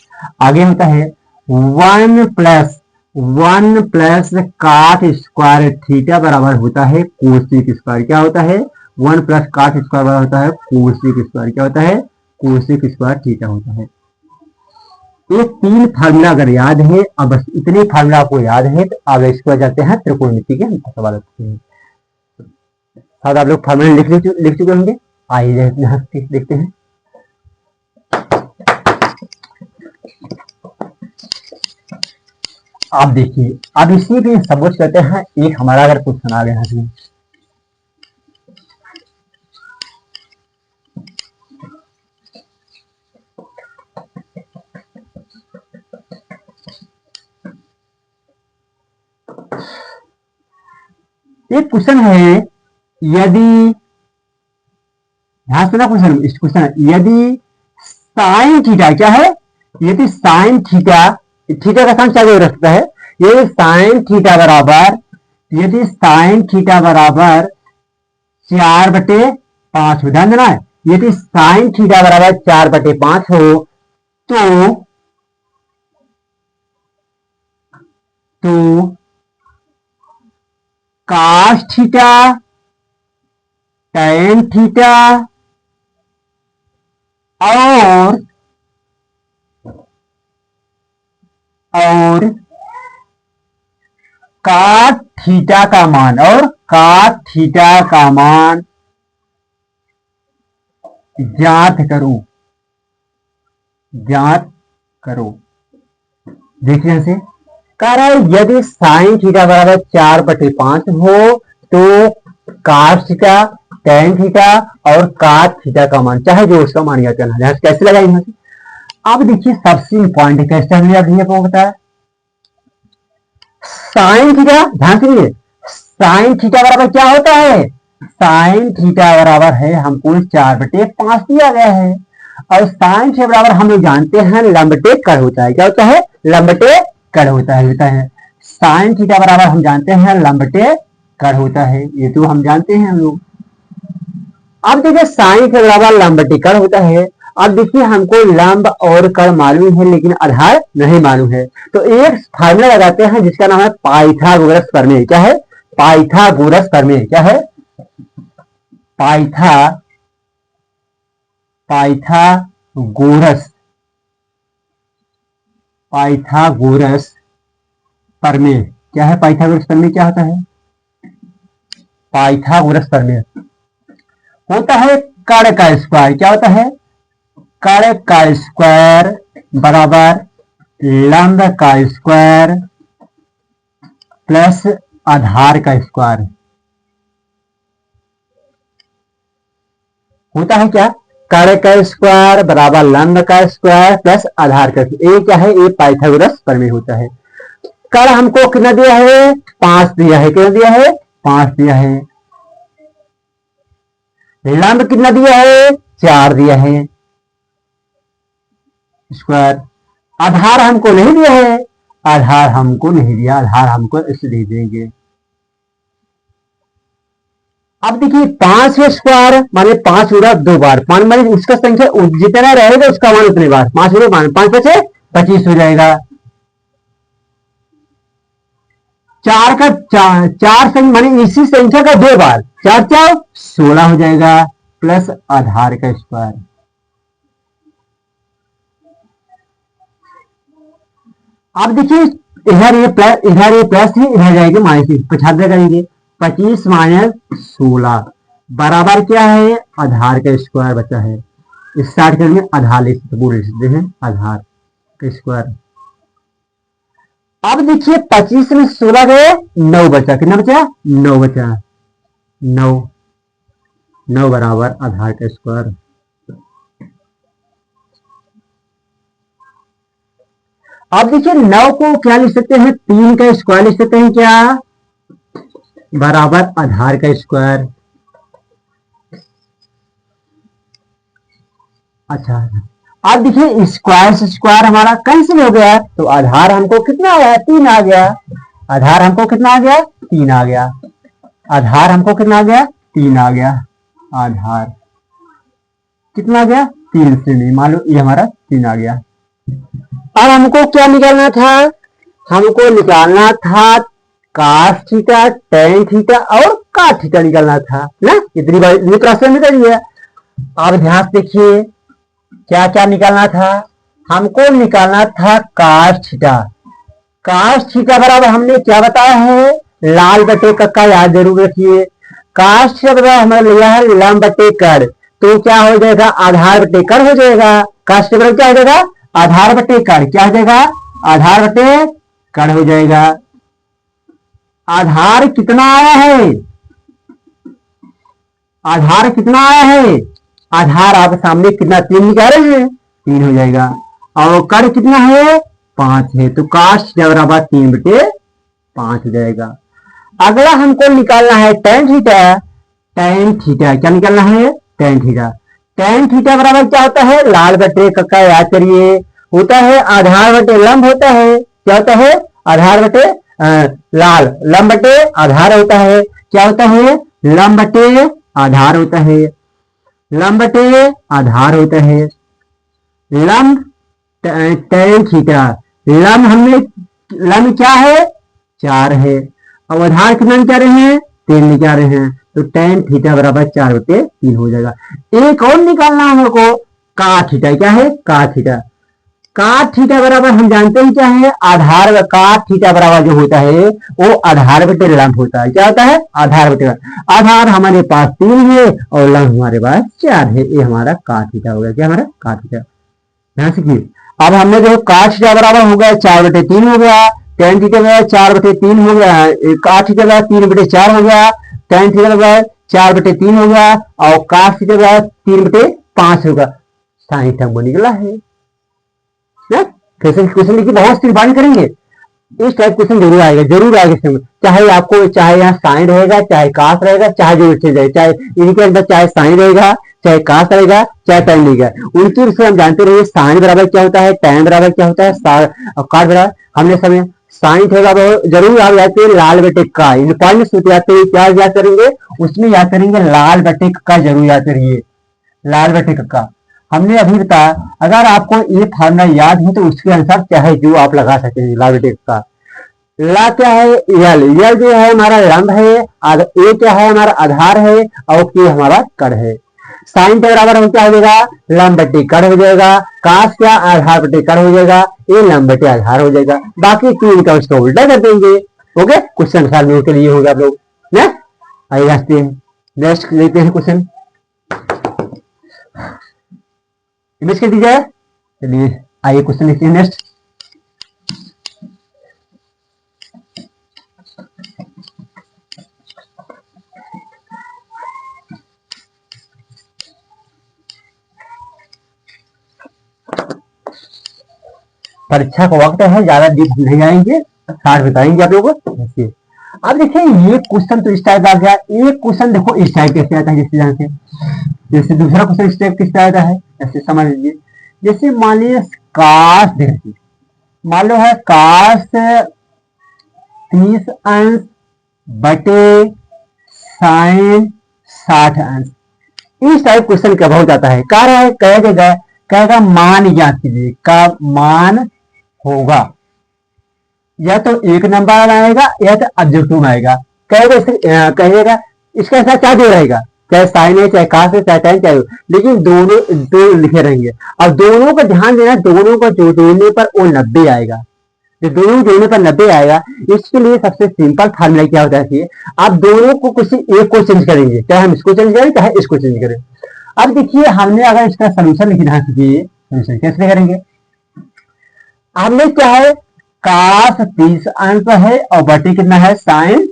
आगे होता है 1 प्लस काट स्क्वायर थीटा बराबर होता है कोसेक स्क्वायर। क्या होता है 1 प्लस काट स्क्वायर बराबर होता है कोसेक स्क्वायर। क्या होता है कोसेक स्क्वायर थीटा होता है। ये 3 फार्मूला अगर याद है, अब बस इतने फार्मूला आपको याद है तो अब इसके बाद जाते हैं त्रिकोणमिति के सवाल। शायद आप लोग फार्मूला लिख चुके होंगे, आइए देखते हैं। आप देखिए, अब इसी पे सपोज करते हैं एक हमारा अगर क्वेश्चन आ गया है, एक क्वेश्चन है, यदि ध्यान से ना क्वेश्चन यदि साइन थीटा क्या है, यदि साइन थीटा, थीटा का साइन चाहे रख सकता है, यदि साइन थीटा बराबर, यदि साइन थीटा बराबर 4/5 हो, ध्यान देना है, यदि साइन थीटा बराबर 4/5 हो तो काश थीटा, टैन थीटा और काट थीटा का मान, और काट थीटा का मान ज्ञात करो। देखिए ऐसे कह रहा है, यदि साइन थीटा बराबर 4/5 हो तो काट थीटा, टैन थीटा और काट थीटा का मान, चाहे जो उसका मान याद करना है, कैसे लगाएंगे। अब देखिए सबसे इंपॉर्टेंट कैसे हमने अभी आपको बताया, साइन थीटा, ध्यान सुनिए, साइन थीटा बराबर क्या होता है, साइन थीटा बराबर है हमको 4/5 दिया गया है, और साइन थीटा बराबर हम लोग जानते हैं लंबटे कड़ होता है। क्या होता है लंबटे कड़ होता है साइन थीटा बराबर हम जानते हैं लंबटे कड़ होता है, ये तो हम जानते हैं हम लोग। अब देखिए साइन के बराबर लंबटे कड़ होता है। अब देखिए हमको लंब और कड़ मालूम है लेकिन आधार नहीं मालूम है, तो एक फार्मूला लगाते हैं जिसका नाम है पाइथागोरस प्रमेय। क्या है पाइथागोरस प्रमेय, क्या है पाइथागोरस प्रमेय। क्या है पाइथागोरस प्रमेय, क्या होता है पाइथागोरस प्रमेय, होता है कड़ का स्क्वायर। क्या होता है कड़ का स्क्वायर बराबर लंब का स्क्वायर प्लस आधार का स्क्वायर। होता है क्या कड़ का स्क्वायर बराबर लंब का स्क्वायर प्लस आधार का, ये क्या है ये पाइथागोरस प्रमेय होता है। कड़ हमको कितना दिया है 5 दिया है, कितना दिया है 5 दिया है। लंब कितना दिया है 4 दिया है स्क्वायर। आधार हमको नहीं दिया है, आधार हमको नहीं दिया, आधार हमको इसे दे देंगे। अब देखिए 5 स्क्वायर माने 5 उड़ा 2 बार, 5 माने उसका संख्या जितना रहेगा उसका मान उतने बार, 5 उड़ा 5 5 25 हो जाएगा। 4 का 4 संख्या माने इसी संख्या का 2 बार, 4 4 16 हो जाएगा, प्लस आधार का स्क्वायर। अब देखिए इधर ये प्लस है, इधर जाएंगे माइनस, 75 करेंगे, 25 माइनस 16 बराबर क्या है, आधार का स्क्वायर बचा है। स्टार्ट करेंगे आधार लिख सकते हैं, आधार का स्क्वायर। अब देखिए 25 में 16 गए, 9 बचा, कितना बचा, 9 बचा, 9 9 बराबर आधार का स्क्वायर। अब देखिए 9 को क्या लिख सकते हैं, 3 का स्क्वायर लिख सकते हैं क्या, बराबर आधार का स्क्वायर। अच्छा अब देखिए स्क्वायर से स्क्वायर हमारा कैंसिल हो गया, तो आधार हमको कितना आया, 3 आ गया। आधार हमको कितना आ गया, 3 आ गया। आधार हमको कितना आ गया, 3 आ गया। आधार कितना आ गया, 3 से नहीं, मान लो ये हमारा 3 आ गया। अब हमको क्या निकालना था, हमको निकालना था cos थीटा, tan थीटा और cot थीटा निकालना था ना, इतनी बार प्रोसेस निकल गया। अब ध्यान से देखिए क्या क्या निकालना था, हमको निकालना था cos थीटा। cos थीटा बराबर हमने क्या बताया है, लाल बटे का याद जरूर रखिए। cos थीटा बराबर हमने लिया है लंब बटे कड़, तो क्या हो जाएगा, आधार बटे कड़ हो जाएगा। cos थीटा बराबर क्या हो जाएगा, आधार बटे कड़, क्या हो जाएगा, आधार बटे कड़ हो जाएगा। आधार कितना आया है, आधार कितना आया है, आधार आपके सामने कितना, 3 निकाल रहे हैं, 3 हो जाएगा। और कड़ कितना है, 5 है, तो cos थीटा बराबर 3 बटे 5 हो जाएगा। अगला हमको निकालना है tan थीटा। tan थीटा क्या निकालना है, tan थीटा। tan थीटा बराबर क्या होता है, लाल बटे का याद करिए, होता है आधार बटे लंब होता है, क्या होता है, आधार बटे लाल, लंब बटे आधार होता है, क्या होता है, लंब बटे आधार होता है, लंब बटे आधार होता है। लंब tan थीटा, लंब हमने, लंब क्या है, 4 है, अब आधार कितना निकाल रहे हैं, 3 निकाल रहे हैं, तो tan थीटा बराबर 4 बटे 3 हो जाएगा। एक और निकालना है हमको, cot थीटा, क्या है, cot थीटा। cot थीटा बराबर हम जानते हैं क्या है, आधार, cot थीटा बराबर जो होता है वो आधार बटे लंब होता है, क्या होता है, आधार बटे लंब। आधार हमारे पास 3 है और लंब हमारे पास 4 है, ये हमारा cot थीटा हो गया, क्या हमारा cot थीटा। ध्यान से अब हमने जो cot थीटा बराबर हो गया 4 बटे 3 हो गया, tan थीटा बराबर 4 बटे 3 हो गया, cot थीटा बराबर 3 बटे 4 हो गया, tan थीटा बराबर 4 बटे 3 हो गया, और cos थीटा बराबर 3 बटे 5 होगा। साइन हमको निकला है। क्वेश्चन लिखिए, बहुत सिर्फ करेंगे, इस टाइप क्वेश्चन जरूर आएगा, जरूर आएगा इसमें, चाहे आपको, चाहे यहाँ साइन रहेगा, चाहे कास रहेगा, चाहे जो इच्छा जाए, चाहे इनके अंदर चाहे साइन रहेगा, चाहे कास रहेगा, चाहे टैन रहेगा, उनकी से हम जानते रहिए साइन बराबर क्या होता है, टैन बराबर क्या होता है, काट बराबर हमने समय साइन थे जरूर आप याद करिए, लाल बटे का इंपॉर्टेंट सूत्र याद करिए, क्या याद करेंगे, उसमें याद करेंगे लाल बटे का, जरूर याद करिए लाल बटे का। हमने अभी बताया, अगर आपको ये फार्मूला याद हो तो उसके अनुसार चाहे जो आप लगा सकते हैं, लाल बटे का। ला क्या है, यल, यल जो है हमारा लंब है, ए क्या है हमारा आधार है, और के हमारा कड़ है। साइन के बराबर हम क्या हो जाएगा, लंब बटे कड़ हो जाएगा, कास क्या आधार बटे कड़ हो जाएगा, ये लंब बटे आधार हो जाएगा, बाकी 3 का उसको उल्टा कर देंगे। ओके, क्वेश्चन फार्मूले के लिए होगा आप लोग ना। आइए नेक्स्ट लेते हैं क्वेश्चन, इमेज कर दीजिए। चलिए आइए क्वेश्चन लिखते हैं नेक्स्ट। परीक्षा का वक्त है, ज्यादा डीप नहीं जाएंगे, शार्ट बताएंगे आप लोगों को। अब देखिए ये क्वेश्चन तो इस टाइप आ गया, एक क्वेश्चन देखो इस टाइप कैसे आता है, जैसे जानते हैं, जैसे दूसरा क्वेश्चन इस टाइप किस आता है, ऐसे समझ लीजिए। जैसे मान लीजिए काश, देखिए मान लो है काश 30 अंश बटे साइन 60 अंश। इस टाइप क्वेश्चन कब हो जाता है, कह रहा है कहेगा मान ज्ञात कीजिए का मान होगा, या तो एक नंबर आएगा या तो ऑब्जेक्टिव में आएगा। कहेगा इसका ऐसा क्या जो रहेगा, चाहे साइन है चाहे कास है चाहे tan चाहे, लेकिन दोनों दो लिखे रहेंगे। और दोनों का ध्यान देना, दोनों को जोड़ने पर वो 90 आएगा, जो दोनों जोड़ने पर 90 आएगा। इसके लिए सबसे सिंपल फार्मूला क्या होता है, आप दोनों को किसी एक को चेंज करेंगे, चाहे हम इसको चेंज करें चाहे इसको चेंज करें। अब देखिए हमने अगर इसका सोल्यूशन लिखना है, सोल्यूशन कैसे करेंगे, हमने क्या है कास 30 अंश है और बटे कितना है साइन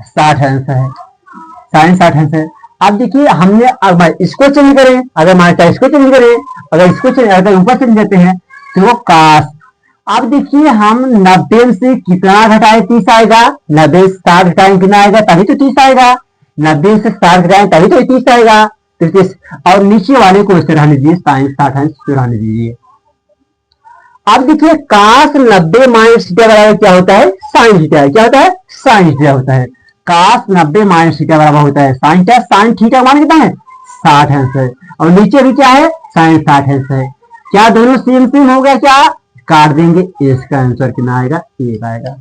60 अंश है, साइन 60 अंश है। अब देखिए हमने अगर इसको चेंज करें, अगर हमारे इसको चेंज करें, अगर इसको चेंज अगर ऊपर चेंज देते हैं तो वो कास। अब देखिए हम 90 से कितना घटाए 30 आएगा, 90 से 60 घटाएं कितना आएगा तभी तो 30 आएगा, 90 से 60 घटाएं तभी तो 30 आएगा। और नीचे वाले को इसे रहने दीजिए साइन 60 अंश रहने दीजिए। अब देखिए कास 90 माइनस थीटा बराबर क्या होता है साइन थीटा, क्या होता है साइन थीटा होता है। कास 90 माइनस थीटा बराबर होता है साइन थीटा, साइन थीटा मान कितना है 60 अंश है, और नीचे भी क्या है साइन 60 अंश है। क्या दोनों सेम सेम हो गया, क्या काट देंगे, इसका आंसर कितना आएगा 1 आएगा,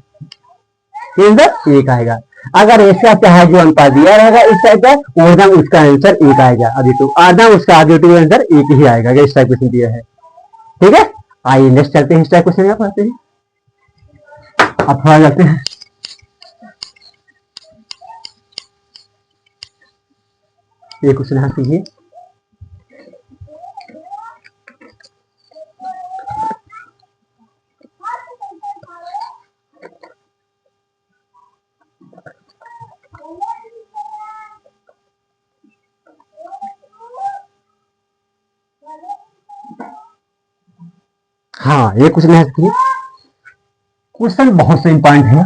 आंसर 1 आएगा। अगर ऐसा चाहे जो अनुपात दिया रहेगा इस टाइप का, एकदम उसका आंसर 1 आएगा, अभी तो आदम उसका आगे टू आंसर 1 ही आएगा, इस टाइप क्वेश्चन दिया है। ठीक है, आइए नेक्स्ट चलते हैं, इस टाइप क्वेश्चन पढ़ते हैं। अब थोड़ा जाते हैं, ये क्वेश्चन यहाँ सीखिए। हाँ ये क्वेश्चन है, क्वेश्चन बहुत से इंपॉर्टेंट है।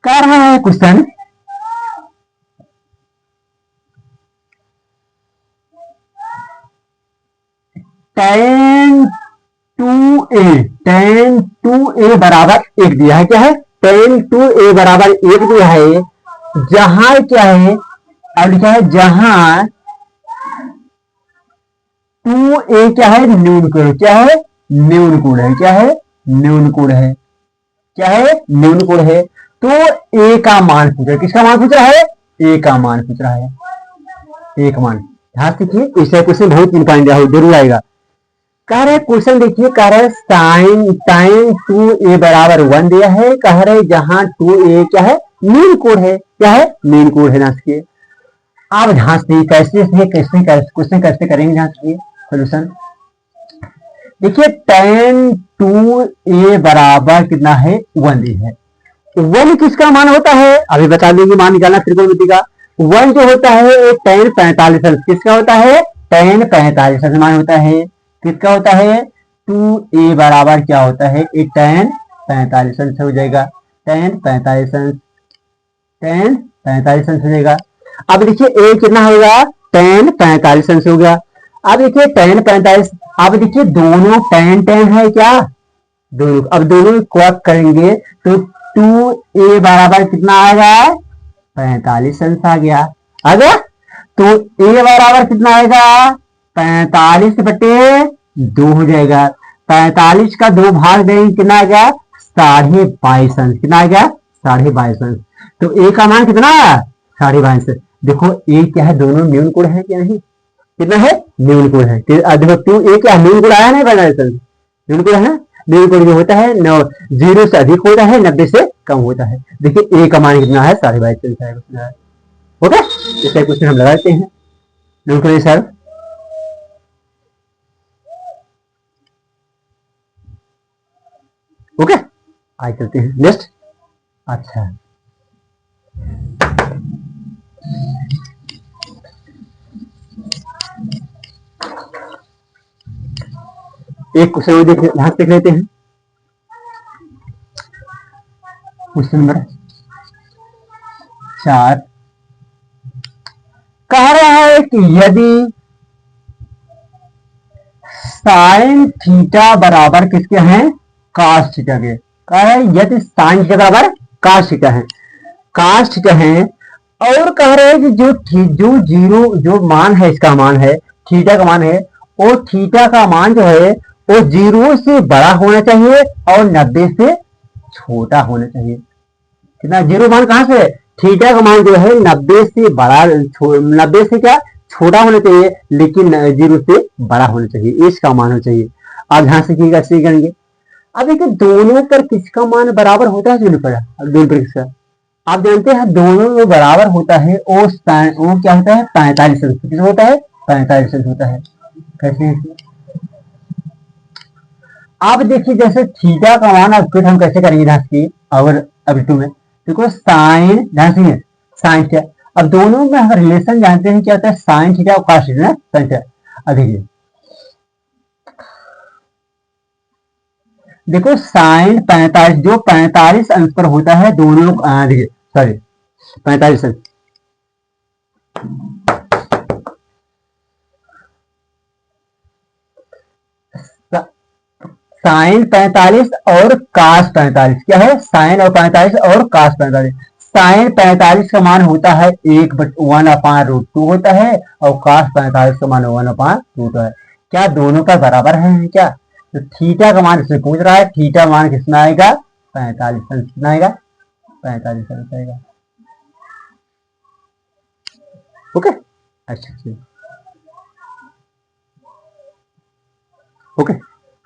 कह रहा है क्वेश्चन tan 2a बराबर 1 दिया है, क्या है tan 2a बराबर 1 दिया है, जहां क्या है अब लिखा है जहां 2a क्या है न्यून कोण, क्या है न्यून कोण है, क्या है न्यून कोण है, क्या है न्यून कोण है। तो a का मान पूछ रहा है, किसका मान पूछ रहा है a का मान पूछ रहा है, a का मान। ध्यान सीखिए, इससे क्वेश्चन बहुत इंपॉर्टेंट जरूर आएगा। कह रहे क्वेश्चन देखिए, कह रहे साइन 2a बराबर 1 दिया है, कह रहे जहां 2a क्या है मीन कोण है, क्या है मीन कोण है। नास्तिक आप ध्यान से कैसे क्वेश्चन कैसे करेंगे, ध्यान से सोल्यूशन देखिए। tan 2a बराबर कितना है 1 है, 1 किसका मान होता है अभी बता देंगे, मान निकालना त्रिकोणमिति का। 1 जो होता है tan 45 अंश, किसका होता है tan 45 अंश मान होता है, किसका होता है 2a बराबर क्या होता है ये tan 45 अंश हो जाएगा, tan 45 अंश, tan 45 अंश हो जाएगा। अब देखिए a कितना होगा tan 45 अंश हो गया। अब देखिए tan 45, अब देखिए दोनों tan है क्या दोनों, अब दोनों को करेंगे तो 2a बराबर कितना आएगा 45 अंश आ गया, तो a बराबर कितना आएगा 45 बटे 2 हो जाएगा। 45 का 2 भाग देंगे कितना आ गया 22.5 अंश, कितना आ गया 22.5 अंश। तो a का मान कितना आया 22.5। देखो a क्या है दोनों न्यून कोण है क्या नहीं, कितना है न्यून कोण है। देखो 2a क्या न्यून कोण आया ना 45 अंश, न्यून कोण है ना, न्यून कोण जो होता है 0 से अधिक होता है 90 से कम होता है। देखिए a का मान कितना है 22.5 अंश। ओके, इसका क्वेश्चन हम लगाते हैं, नोट करिए सर। ओके आगे चलते हैं नेक्स्ट। अच्छा एक क्वेश्चन देख लेते हैं, क्वेश्चन नंबर 4 कह रहा है कि यदि साइन थीटा बराबर किसके हैं कास थीटा के, कह रहा है यदि साइन थीटा बराबर कास थीटा है, कास थीटा है और कह रहे हैं कि जो जीरो जो मान है, इसका मान है थीटा का मान है, वो थीटा का मान जो है वो 0 से बड़ा होना चाहिए और 90 से छोटा होना चाहिए। कितना जीरो मान कहां से है? थीटा का मान जो है 90 से बड़ा, 90 से क्या छोटा होना चाहिए, लेकिन 0 से बड़ा होना चाहिए, इसका मान होना चाहिए। आप ध्यान से कैसे करेंगे? अब देखिए दोनों पर किसका मान बराबर होता है? दोनों पर किसका? आप जानते हैं दोनों में बराबर होता है, वो क्या होता है? 45 अंश। कितना होता है? 45 अंश होता है। कैसे? आप देखिए जैसे थीटा का मान अब फिर हम कैसे करेंगे ध्यान से, और अब टू में देखो साइन, ध्यान से साइन थीटा। अब दोनों में हम रिलेशन जानते हैं क्या होता है? साइन थीटा और कॉस थीटा, साइन थीटा। अब देखिए देखो साइन 45 जो 45 अंश पर होता है दोनों, देखिए सॉरी 45 अंश, साइन 45 और कास 45। क्या है? साइन और 45 और कास 45। साइन 45 का मान होता है 1/√2 होता है, और कास 45 का मान 1/√2 है। क्या दोनों का बराबर है क्या? तो थीटा का मान इसमें पूछ रहा है, थीटा मान कितना आएगा? 45 अंश। कितना आएगा? 45 अंश आएगा। ओके, अच्छा ओके।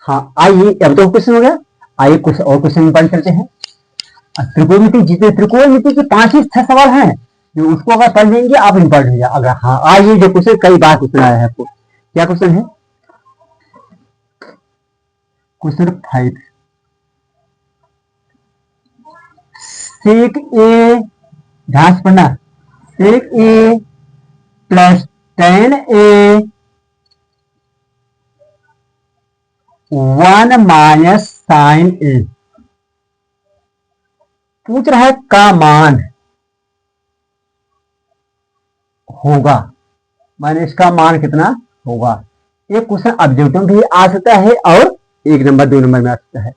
हाँ आइए, अब तो क्वेश्चन हो गया, आइए कुछ और क्वेश्चन पढ़ करते हैं। त्रिकोणमिति, जितने त्रिकोणमिति के 5 ही 6 सवाल हैं, जो उसको अगर पढ़ लेंगे आप पढ़ लीजिए। अगर हाँ आइए जो क्वेश्चन कई बार क्वेश्चन आया है आपको, क्या क्वेश्चन है? क्वेश्चन 5, सेक ए, ध्यान से पढ़ना, सेक ए प्लस टेन ए 1 माइनस साइन ए पूछ रहा है का मान होगा, माने इसका मान कितना होगा। ये क्वेश्चन ऑब्जेक्टिव भी आ सकता है और 1 नंबर 2 नंबर में आ सकता है।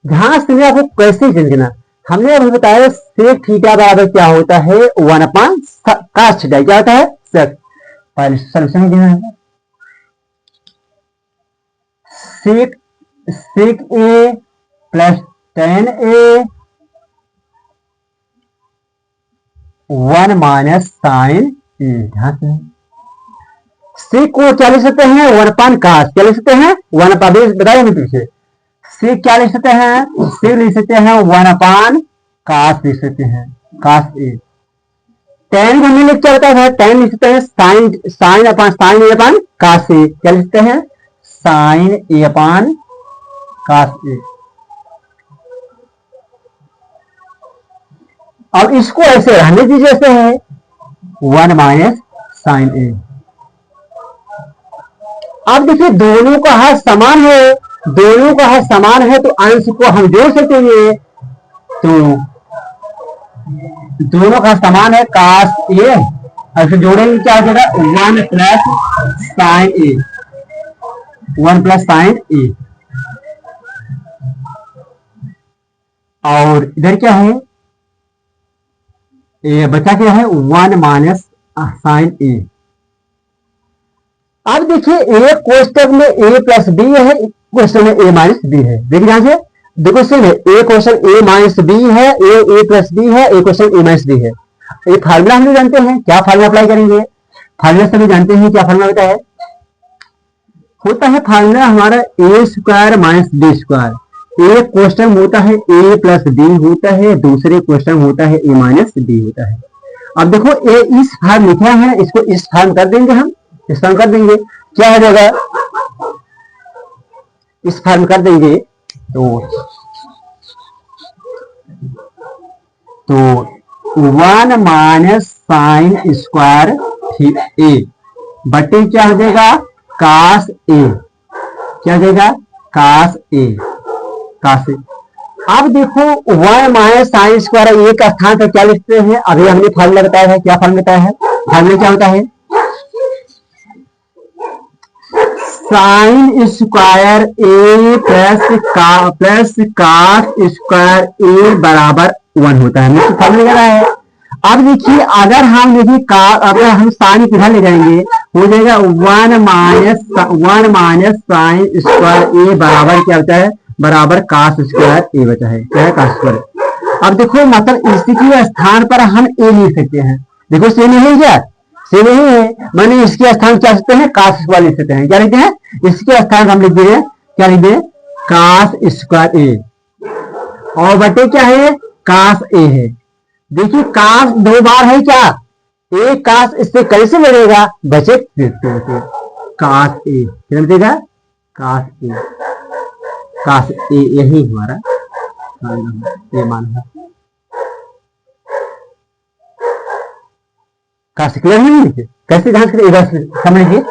ध्यान से आपको कैसे समझना, हमने अभी बताया सेक थीटा बराबर क्या होता है? 1/cos theta. क्या होता है? सेक। पहले सॉल्यूशन देना है। सेक ए प्लस टेन ए 1 माइनस साइन ए। ध्यान से सेक को क्या लिख सकते हैं? 1/cos। क्या लिख सकते हैं? 1/, बताइए मैं पीछे। सेक क्या लिख सकते हैं? सेक लिख सकते हैं 1/cos लिख सकते हैं, cos ए। टेन को हमने लिख क्या बताया था? टेन लिख सकते हैं साइन अपन cos ए। क्या लिख सकते हैं? साइन ए अपन cos ए। अब इसको ऐसे रहने दीजिए, ऐसे है 1 माइनस साइन ए। अब देखिए दोनों का हाथ समान है, दोनों का हाथ समान है तो अंश को हम जोड़ सकते हैं। तो दोनों का समान है cos ए, ऐसे जोड़ेंगे क्या हो जाएगा? 1 प्लस साइन ए, 1 प्लस साइन ए। और इधर क्या है? ये बचा क्या है? 1 माइनस साइन ए। अब देखिए एक कोष्टक में ए प्लस बी है, क्वेश्चन में ए माइनस बी है। देखिए ध्यान से, देखो सेम है, ए क्वेश्चन ए माइनस बी है, ए प्लस बी है, ए क्वेश्चन ए माइनस बी है। ये फार्मूला हम लोग जानते हैं, क्या फार्मूला अप्लाई करेंगे? फार्मूला सभी जानते हैं, क्या फार्मूला होता है? फार्मूला हमारा ए स्क्वायर माइनस बी स्क्वायर। एक क्वेश्चन होता है ए प्लस बी होता है, दूसरे क्वेश्चन होता है ए माइनस बी होता है। अब देखो ए इस फॉर्म लिखा है, इसको इस फॉर्म कर देंगे, हम इस फॉर्म कर देंगे, क्या हो जाएगा? इस फॉर्म कर देंगे तो 1 माइनस साइन स्क्वायर ए बटे क्या हो जाएगा? cos ए। क्या हो जाएगा? cos ए, cos ए। अब देखो 1 माइनस साइन स्क्वायर ए का स्थान पर क्या लिखते हैं? अभी हमने फार्मूला बताया है, क्या फार्मूला बताया है? फार्मूला क्या होता है? साइन स्क्वायर ए प्लस cos स्क्वायर ए बराबर 1 होता है। फार्मूला क्या है? अब देखिए अगर हम देखिए का अगर हम साइन किधर ले जाएंगे, हो जाएगा 1 माइनस साइन स्क्वायर ए बराबर क्या होता है, बराबर कास स्क्वायर ए बचा है, क्या है कास स्क्वायर। अब देखो मतलब इसी के स्थान पर हम ए लिख सकते हैं, देखो से नहीं है क्या, से नहीं है, मैंने इसके स्थान क्या लिखते हैं, कास स्क्वायर लिख सकते हैं, क्या लिखते हैं, इसके स्थान हम लिख देंगे क्या लिख दें, कास स्क्वायर ए, और बटे क्या है, कास ए है। देखिए कास दो बार है क्या, एक कास इससे कैसे बढ़ेगा, बचे कास ए, क्या बचेगा, कास ए, कास ए यही हमारा ये मान है, कास क्लियर नहीं है, कैसे ध्यान से समझ लीजिए।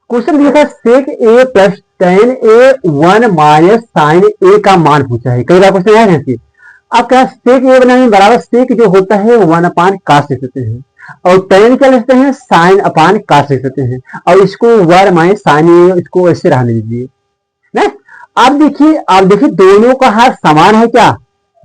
क्वेश्चन दिया था सेक ए प्लस टेन ए 1 माइनस साइन ए का मान पूछा है, कई बार क्वेश्चन आया है। अब क्या सेक ए बनाने बराबर सेक जो होता है 1 अपान कास लिख सकते हैं, और टेन क्या लिखते हैं, साइन अपान कास लिख सकते हैं, और इसको 1 माइनस साइन ए इसको ऐसे रहने दीजिए ना। अब देखिए दोनों का हाथ समान है क्या,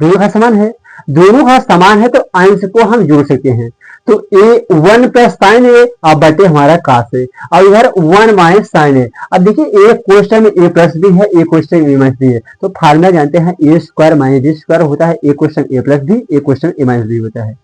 दोनों का समान है, दोनों का समान है तो अंश को हम जोड़ सकते हैं, तो ए 1 प्लस साइन ए और बटे हमारा कास है, और इधर 1 माइनस साइन है। अब देखिए एक क्वेश्चन में ए प्लस भी है, एक क्वेश्चन ए माइनस भी है, तो फार्मूला जानते हैं ए स्क्वायर माइनस बी स्क्वायर होता है, एक क्वेश्चन ए प्लस बी, एक क्वेश्चन ए माइनस बी होता है।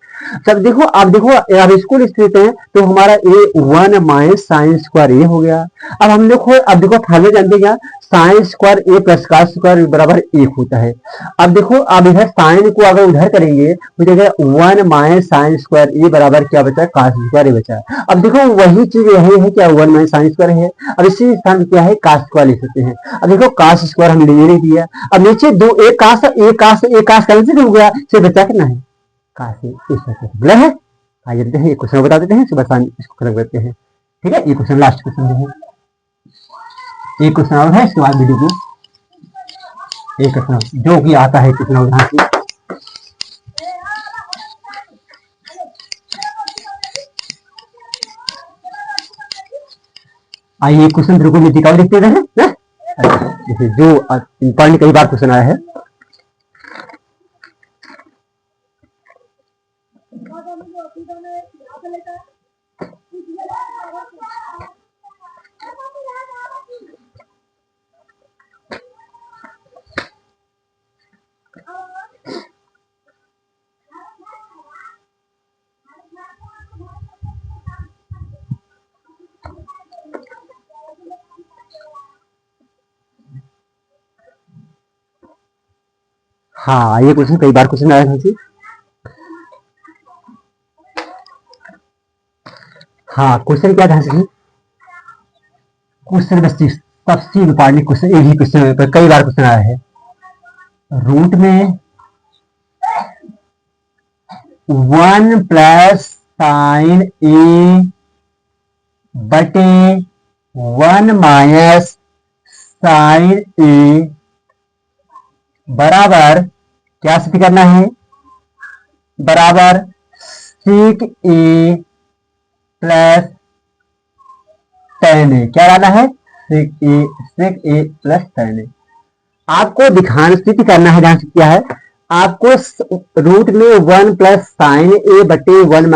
सब देखो अब इसको लिख देते हैं, तो हमारा ए 1 माइनस साइन स्क्वायर ए हो गया। अब देखो फार्मूला जानते क्या, साइन स्क्वायर ए प्लस कास स्क्वायर बराबर 1 होता है। अब देखो अब इधर साइन को अगर उधर करेंगे तो देखिए 1 माइनस साइन स्क्वायर ए बराबर क्या बचा है, कास स्क्वायर ए बचा है। अब देखो वही चीज यही है क्या, 1 माइनस साइन स्क्वायर है, अब इसी स्थान क्या है, कास स्क्वायर लिख सकते हैं। अब देखो कास स्क्वायर हमने नहीं दिया, अब नीचे दो एक कास कैंसिल हो गया, सिर्फ बचा कितना है, कास है। आइए देखते हैं, एक क्वेश्चन बता देते हैं, इसको खत्म करते हैं, ठीक है। ये क्वेश्चन लास्ट क्वेश्चन है, एक क्वेश्चन और है, इसके बाद वीडियो को एक क्वेश्चन जो कि आता है क्वेश्चन और यहाँ से। आइए क्वेश्चन बिल्कुल नीचे देखते हैं, जैसे जो इंपॉर्टेंट कई बार क्वेश्चन आया है। हाँ ये क्वेश्चन कई बार क्वेश्चन आया था। हाँ क्वेश्चन क्या था, क्वेश्चन बस सबसे इंपॉर्टेंट क्वेश्चन, एक ही क्वेश्चन पर कई बार क्वेश्चन आया है। रूट में 1 प्लस साइन ए बटे 1 माइनस साइन ए बराबर क्या सिद्ध करना है, बराबर सेक ए प्लस टेन ए, क्या लाना है, सेक ए प्लस टेन ए। आपको दिखाना सिद्ध करना है, ध्यान से क्या है, आपको रूट में 1 प्लस साइन ए बटे 1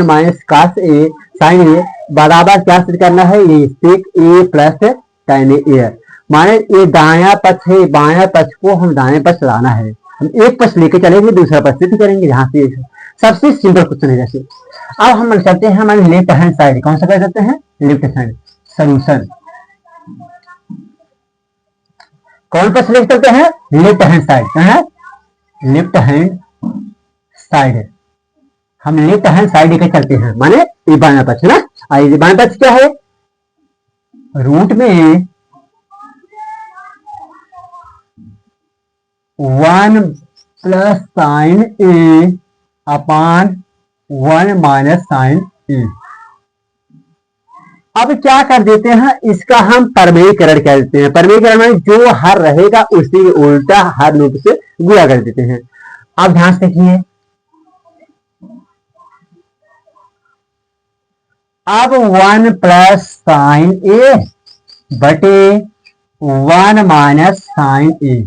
माइनस कास ए साइन ए बराबर क्या सिद्ध करना है, ये सेक ए प्लस टेन ए। माने ये दाया पक्ष है, बाया पक्ष को हम दाएं पक्ष लाना है, हम एक पक्ष लेके चलेंगे, दूसरा पक्ष सिद्ध करेंगे। यहाँ से सबसे सिंपल क्वेश्चन है। जैसे अब हम करते हैं हमारे लेफ्ट हैंड साइड, कौन सा कर सकते हैं, लेफ्ट हैंड सोल्यूशन, कौन सा सिलेक्ट करते हैं, लेफ्ट हैंड साइड, है लेफ्ट हैंड साइड, हम लेफ्ट हैंड साइड लेकर चलते हैं, माने ये बाया पक्ष ना। आइए बाया पक्ष क्या है, रूट में 1 प्लस साइन ए अपान 1 माइनस साइन ए। अब क्या कर देते हैं, इसका हम परमेयीकरण कहते हैं। परमेयीकरण में जो हर रहेगा उसी उल्टा हर रूप से गुणा कर देते हैं। अब ध्यान से देखिए, अब 1 प्लस साइन ए बटे 1 माइनस साइन ए।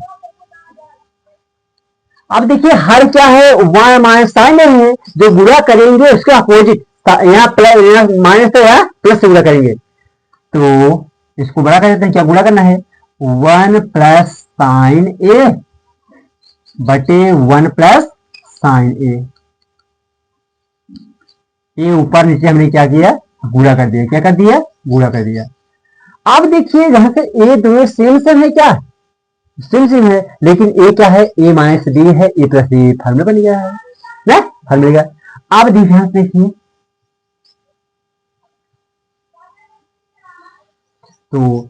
अब देखिए हर क्या है, वन माइनस साइन नहीं है, जो गुणा करेंगे उसके अपोजिट, यहाँ प्लस माइनस है, यहाँ प्लस से गुणा करेंगे, तो इसको बड़ा कर देते हैं, क्या गुणा करना है, वन प्लस साइन ए बटे वन प्लस साइन ए ऊपर नीचे हमने क्या किया, गुणा कर दिया, क्या कर दिया, गुणा कर दिया। अब देखिए यहां से ए दोनों सेम सेम है, क्या सेम सेम है, लेकिन ए क्या है, ए माइनस बी है, ए प्लस बी फॉर्मूला बन गया है ना, फॉर्मूला बन गया। अब ध्यान से देखिए, तो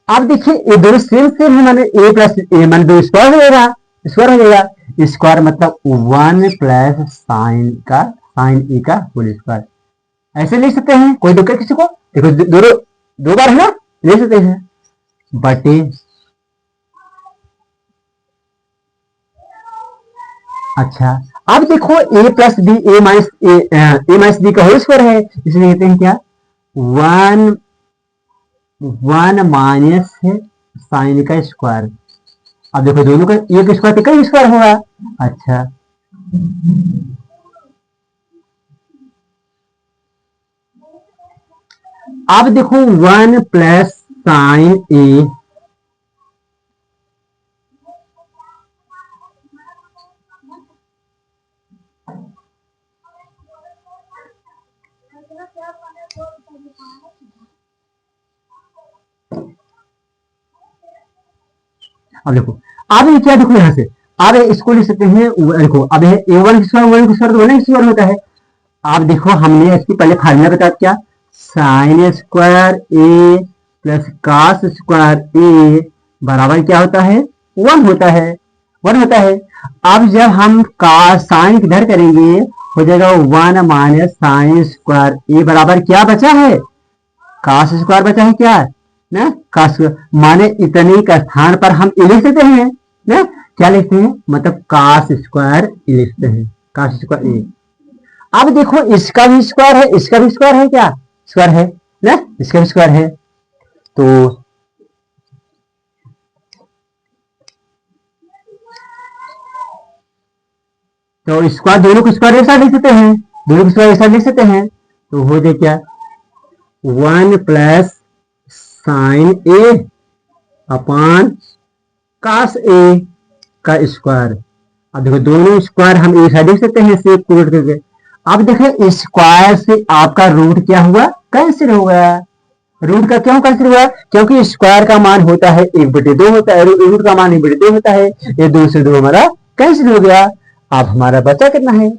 अब देखिए ये दोनों सेम सेम है, माने ए प्लस ए मान दो स्क्वायर हो जाएगा, स्क्वायर हो जाएगा, स्क्वायर मतलब वन प्लस साइन का साइन ए का होल स्क्वायर, ऐसे लिख सकते हैं, कोई दिक्कत किसी को, देखो दोनों दो बार है ना, ले सकते हैं, बटे अच्छा। अब देखो ए प्लस बी ए माइनस बी का होल स्क्वायर है, इसलिए कहते हैं क्या, वन वन माइनस साइन का स्क्वायर। अब देखो दोनों का एक स्क्वायर तो कई स्क्वायर होगा, अच्छा अब देखो वन प्लस साइन ए, अब देखो, अब ये क्या, देखो यहां से अब इसको लिख सकते हैं, देखो अब ए वन स्क्वायर वन स्क्वायर तो वन स्क्वायर होता है। अब देखो हमने इसकी पहले फार्मूला बताया क्या, साइन स्क्वायर ए प्लस कास स्क्वायर ए बराबर क्या होता है, वन होता है, वन होता है। अब जब हम का साइन किधर करेंगे, हो जाएगा वन माइनस साइन स्क्वायर ए बराबर क्या बचा है, कास स्क्वायर बचा है, क्या ना, कास माने इतने का स्थान पर हम ए लिख देते हैं ना, क्या लिखते हैं, मतलब कास स्क्वायर ए लिखते हैं, कास स्क्वायर ए। अब देखो इसका भी स्क्वायर है, इसका भी स्क्वायर है, क्या स्क्वायर है ना, इसका भी स्क्वायर है, तो स्क्वायर दोनों को स्क्वायर एक साथ लिख सकते हैं, दोनों को स्क्वायर एक साथ लिख सकते हैं, तो हो जाए क्या, वन प्लस साइन ए अपान कास ए का स्क्वायर। अब देखो दोनों स्क्वायर हम एक साइड लिख सकते हैं, से रूट करके। अब देखें स्क्वायर से आपका रूट क्या हुआ, कैंसिल हो गया, रूट का क्यों कैंसिल हुआ, क्योंकि स्क्वायर का मान होता है एक बटे दो होता है, रूट का मान एक बटे दो होता है, ये दो से दो हमारा कैंसिल हो गया। अब हमारा बचा कितना है,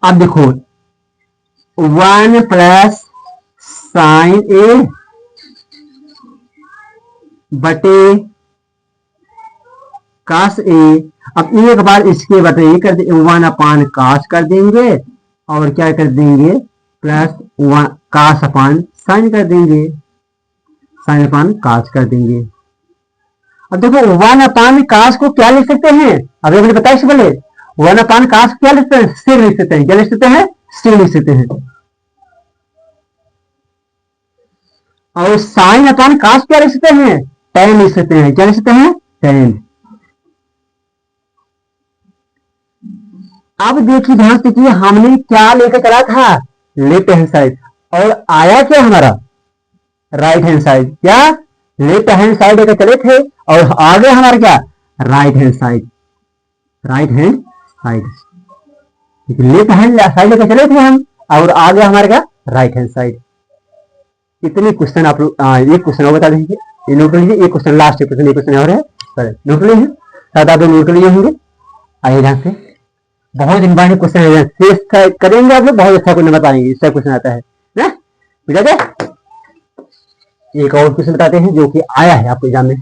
अब देखो वन प्लस साइन ए बटे कास ए। अब एक बार इसके बटे ये कर देंगे, वन अपान कास कर देंगे, और क्या कर देंगे, प्लस वन कास अपान साइन कर देंगे, साइन अपान कास कर देंगे। अब देखो वन अपान कास को क्या लिख सकते हैं, अभी मैंने बताया इससे पहले, वन अपान कास को क्या लिखते हैं, सिर लिख सकते हैं, क्या लिख सकते हैं, सिर लिख सकते हैं। और साइन अपान कास क्या लिख सकते हैं, टेन लिख सकते हैं, क्या लिख सकते हैं, टेन। अब देखिए ध्यान से कि हमने क्या लेकर चला था, लेफ्ट हैंड साइड, और आया क्या हमारा राइट हैंड साइड, क्या लेफ्ट हैंड साइड लेकर चले थे, और आगे हमारा क्या, right hand side, right hand side, left hand side लेकर चले थे हम, और आगे हमारे क्या, राइट हैंड साइड। इतने क्वेश्चन आप लोग ये क्वेश्चन और बता दीजिए, ये नोट कर लीजिए, ये क्वेश्चन लास्ट क्वेश्चन, ये क्वेश्चन और है, नोट कर लीजिए, शायद आप लोग नोट कर लिए होंगे। आइए ध्यान से, बहुत इंपॉर्टेंट क्वेश्चन है, शेष करेंगे आप लोग, बहुत अच्छा क्वेश्चन बताएंगे, इसका क्वेश्चन आता है ना, बुझा गया। एक और क्वेश्चन बताते हैं जो कि आया है आपको एग्जाम में,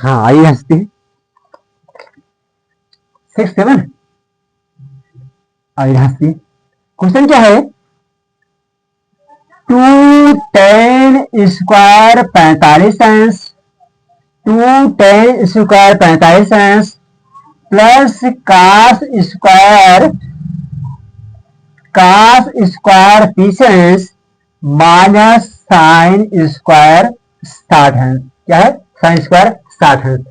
हाँ आइए हंसते हैं। 6 7 आइए हंसते हैं। क्वेश्चन क्या है? 2 tan² 45 2 tan² 45 plus cos² 30 minus sin² 60। क्या है? sin² 60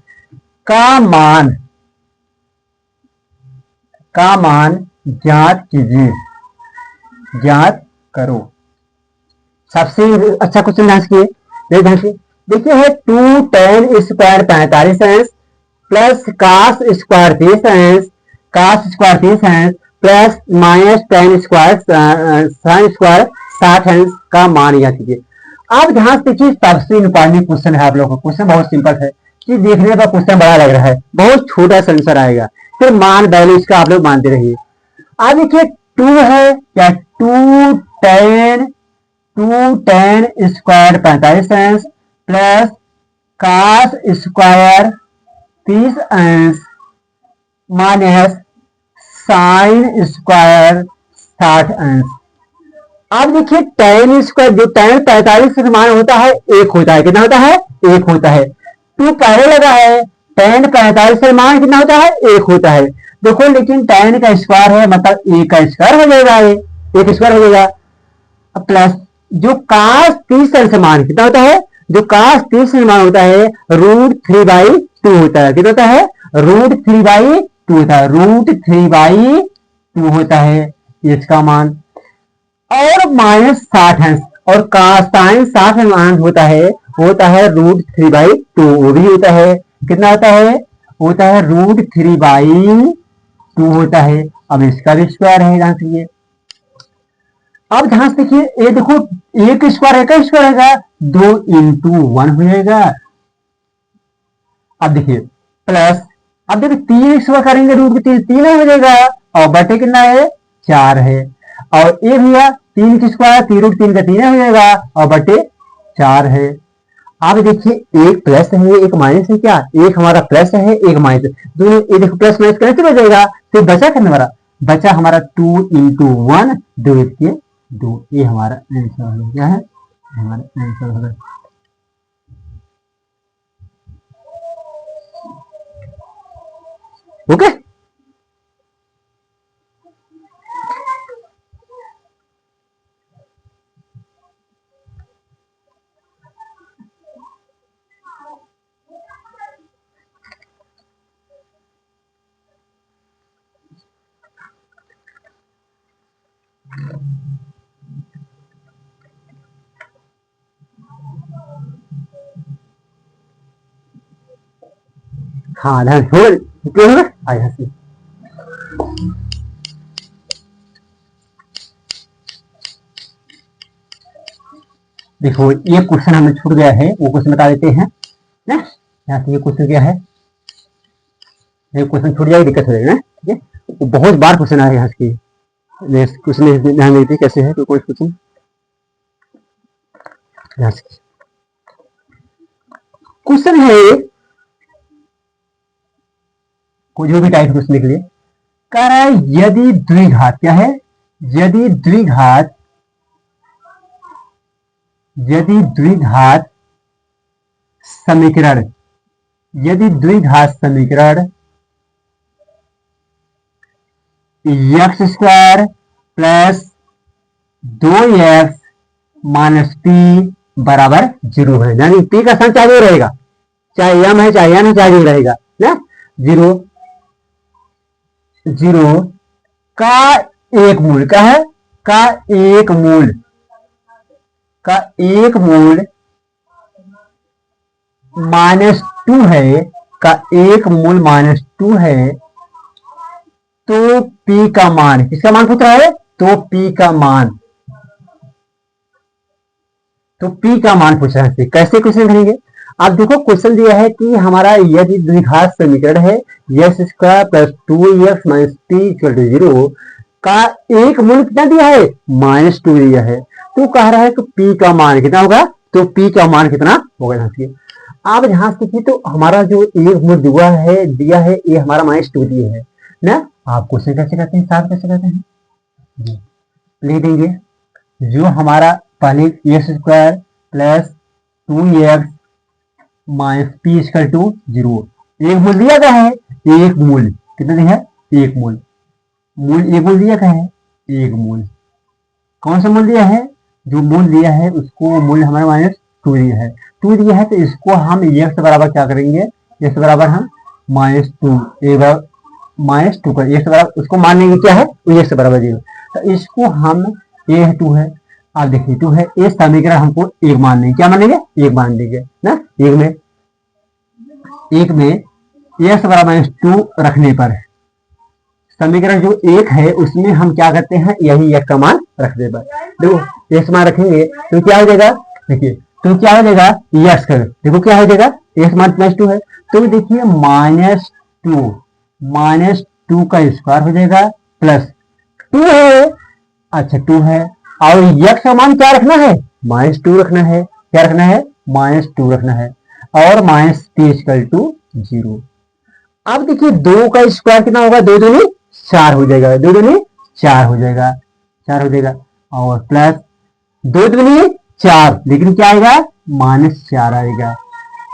का मान ज्ञात कीजिए, ज्ञात करो। सबसे अच्छा क्वेश्चन ध्यान से देखिए है 2 tan² 45 plus cos² 30 plus minus sin² 60 का मान ज्ञात कीजिए। आप ध्यान से देखिए, सबसे इंपॉर्टेंट क्वेश्चन है आप लोगों को। क्वेश्चन बहुत सिंपल है कि देखने पर क्वेश्चन बड़ा लग रहा है, बहुत छोटा सा आंसर आएगा, फिर मान वैल्यू इसका आप लोग मानते रहिए। अब देखिए 2 है क्या? 2 tan² 45 plus cos² 30 minus sin² 60। अब देखिए tan² जो tan 45 से मान होता है 1 होता है। कितना होता है? 1 होता है। 2 पहले लगा है, tan 45 से मान कितना होता है? 1 होता है। देखो लेकिन tan का स्क्वायर है, मतलब 1 का स्क्वायर हो जाएगा, ये 1 स्क्वायर हो जाएगा। अब प्लस जो cos 30 से मान कितना होता है? जो cos 30 से मान होता है √3/2 होता है। कितना होता है? √3/2 होता है। √3/2 होता है इसका मान, और माइनस 60 और sin 60 मान होता है √3/2, वो भी होता है। कितना होता है? होता है √3/2 होता है। अब इसका भी स्क्वायर है, ध्यान से। अब ध्यान से देखिए, ये देखो 1 स्क्वायर है, क्या स्क्वायर है? 2 × 1 हो जाएगा। अब देखिए प्लस, अब देखिए 3 स्क्वायर करेंगे √3 हो जाएगा, और बटे कितना है? 4 है। और ये भैया 3 की स्क्वायर 3 का 3 हो जाएगा, और बटे 4 है। अब देखिए एक प्लस है एक माइनस है, क्या? एक हमारा प्लस है एक माइनस, दोनों ये देखो प्लस माइनस कैसे हो जाएगा? तो बचा करने वाला, बचा हमारा 2 × 1 2 ये हमारा आंसर हो गया है। हमारा आंसर हो गया। ओके, हाँ ध्यान हो आया से। देखो ये क्वेश्चन हमें छूट गया है, वो क्वेश्चन बता देते हैं ना। यहाँ से ये क्वेश्चन क्या है, ये क्वेश्चन छूट जाएगा, दिक्कत हो जाएगा। ठीक है, बहुत बार क्वेश्चन आया यहाँ की, क्वेश्चन ध्यान देते कैसे है। तो कोई क्वेश्चन क्वेश्चन है, कोई जो भी टाइप क्वेश्चन लिख लिए। कह रहा है यदि द्विघात, क्या है? यदि द्विघात समीकरण, x² plus 2x minus p बराबर 0 है, यानी p का सान चाहे रहेगा, चाहे m है चाहे n है, चाहे रहेगा ना। 0 का एक मूल, का है? का एक मूल -2 है, का एक मूल -2 है, तो p का मान, किसका मान पूछ रहा है? तो p का मान, पूछ रहा है। कैसे क्वेश्चन करेंगे? आप देखो क्वेश्चन दिया है कि हमारा यदि द्विघात समीकरण है x² plus 2x minus p 0 का एक मूल कितना दिया है? -2 दिया है। तो कह रहा है कि p का मान कितना होगा? तो p का मान कितना होगा? आप ध्यान से देखिए तो हमारा जो एक मूल दिया है ये हमारा -2 दिया है ना। आप क्वेश्चन कैसे करते हैं, साफ कैसे करते हैं, लिख देंगे जो हमारा पहले x² plus 2x minus p equal to 0। एक मूल दिया गया है, एक मूल कितना दिया है, एक मूल, एक मूल दिया गया है, एक मूल। कौन सा मूल दिया है, जो मूल दिया है उसको मूल हमारे -2 दिया है, 2 दिया है तो इसको हम x बराबर क्या करेंगे, x बराबर हम -2 -2 कर x बराबर उसको मान लेंगे क्या है, x बराबर 0। तो इसको हम ये 2 है, आप देखिए 2 है, ये समीकरण हमको एक मान लेंगे, क्या मानेंगे, एक मान लेंगे ना। एक में x बराबर -2 रखने पर समीकरण जो एक है उसमें हम क्या करते हैं, यही x का मान रखने पर, देखो x मान रखेंगे तो क्या हो जाएगा, देखिए तो क्या हो जाएगा, x कर देखो क्या हो जाएगा, x मान +2 है तो देखिए -2 का स्क्वायर हो जाएगा प्लस 2 है, अच्छा 2 है और x का मान क्या रखना है, -2 रखना है, क्या रखना है, -2 रखना है और -p = 0। अब देखिए 2 का स्क्वायर कितना होगा, 2 दूनी 4 हो जाएगा, 2 दूनी 4 हो जाएगा, 4 हो जाएगा और प्लस 2 दूनी 4, लेकिन क्या आएगा, -4 आएगा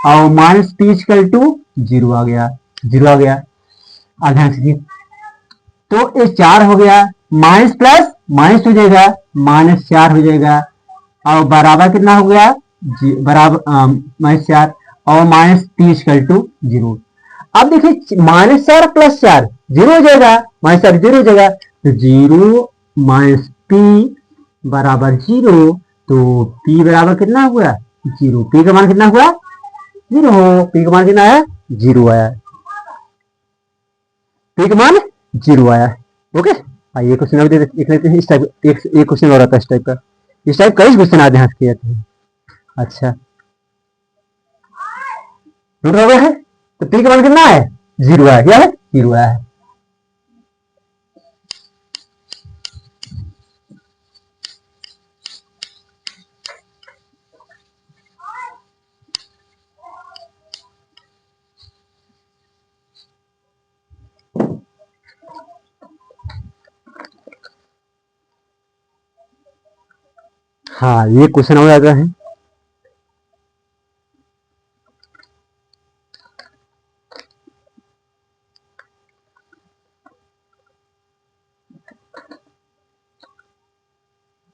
और -p = 0 आ गया, 0 आ गया। ध्यान से तो ये 4 हो गया, माइनस प्लस माइनस हो जाएगा, -4 हो जाएगा और बराबर कितना हो गया, बराबर -4 और -p = 0। अब देखिए -4 + 4 0 हो जाएगा, -4 0 हो जाएगा तो 0 - p बराबर 0, तो p बराबर कितना हुआ, 0, p का मान कितना हुआ, 0 हो, p का मान कितना आया, 0 आया, p का मान 0 आया। ओके, आइए क्वेश्चन अब देख लेते हैं, इस टाइप एक क्वेश्चन और आता है इस टाइप का, इस टाइप कई क्वेश्चन आते हैं किए जाते हैं। अच्छा नोट हो गया है, तो p का मान कितना है, 0 है, क्या है, 0 है। हाँ ये क्वेश्चन हो जाता है,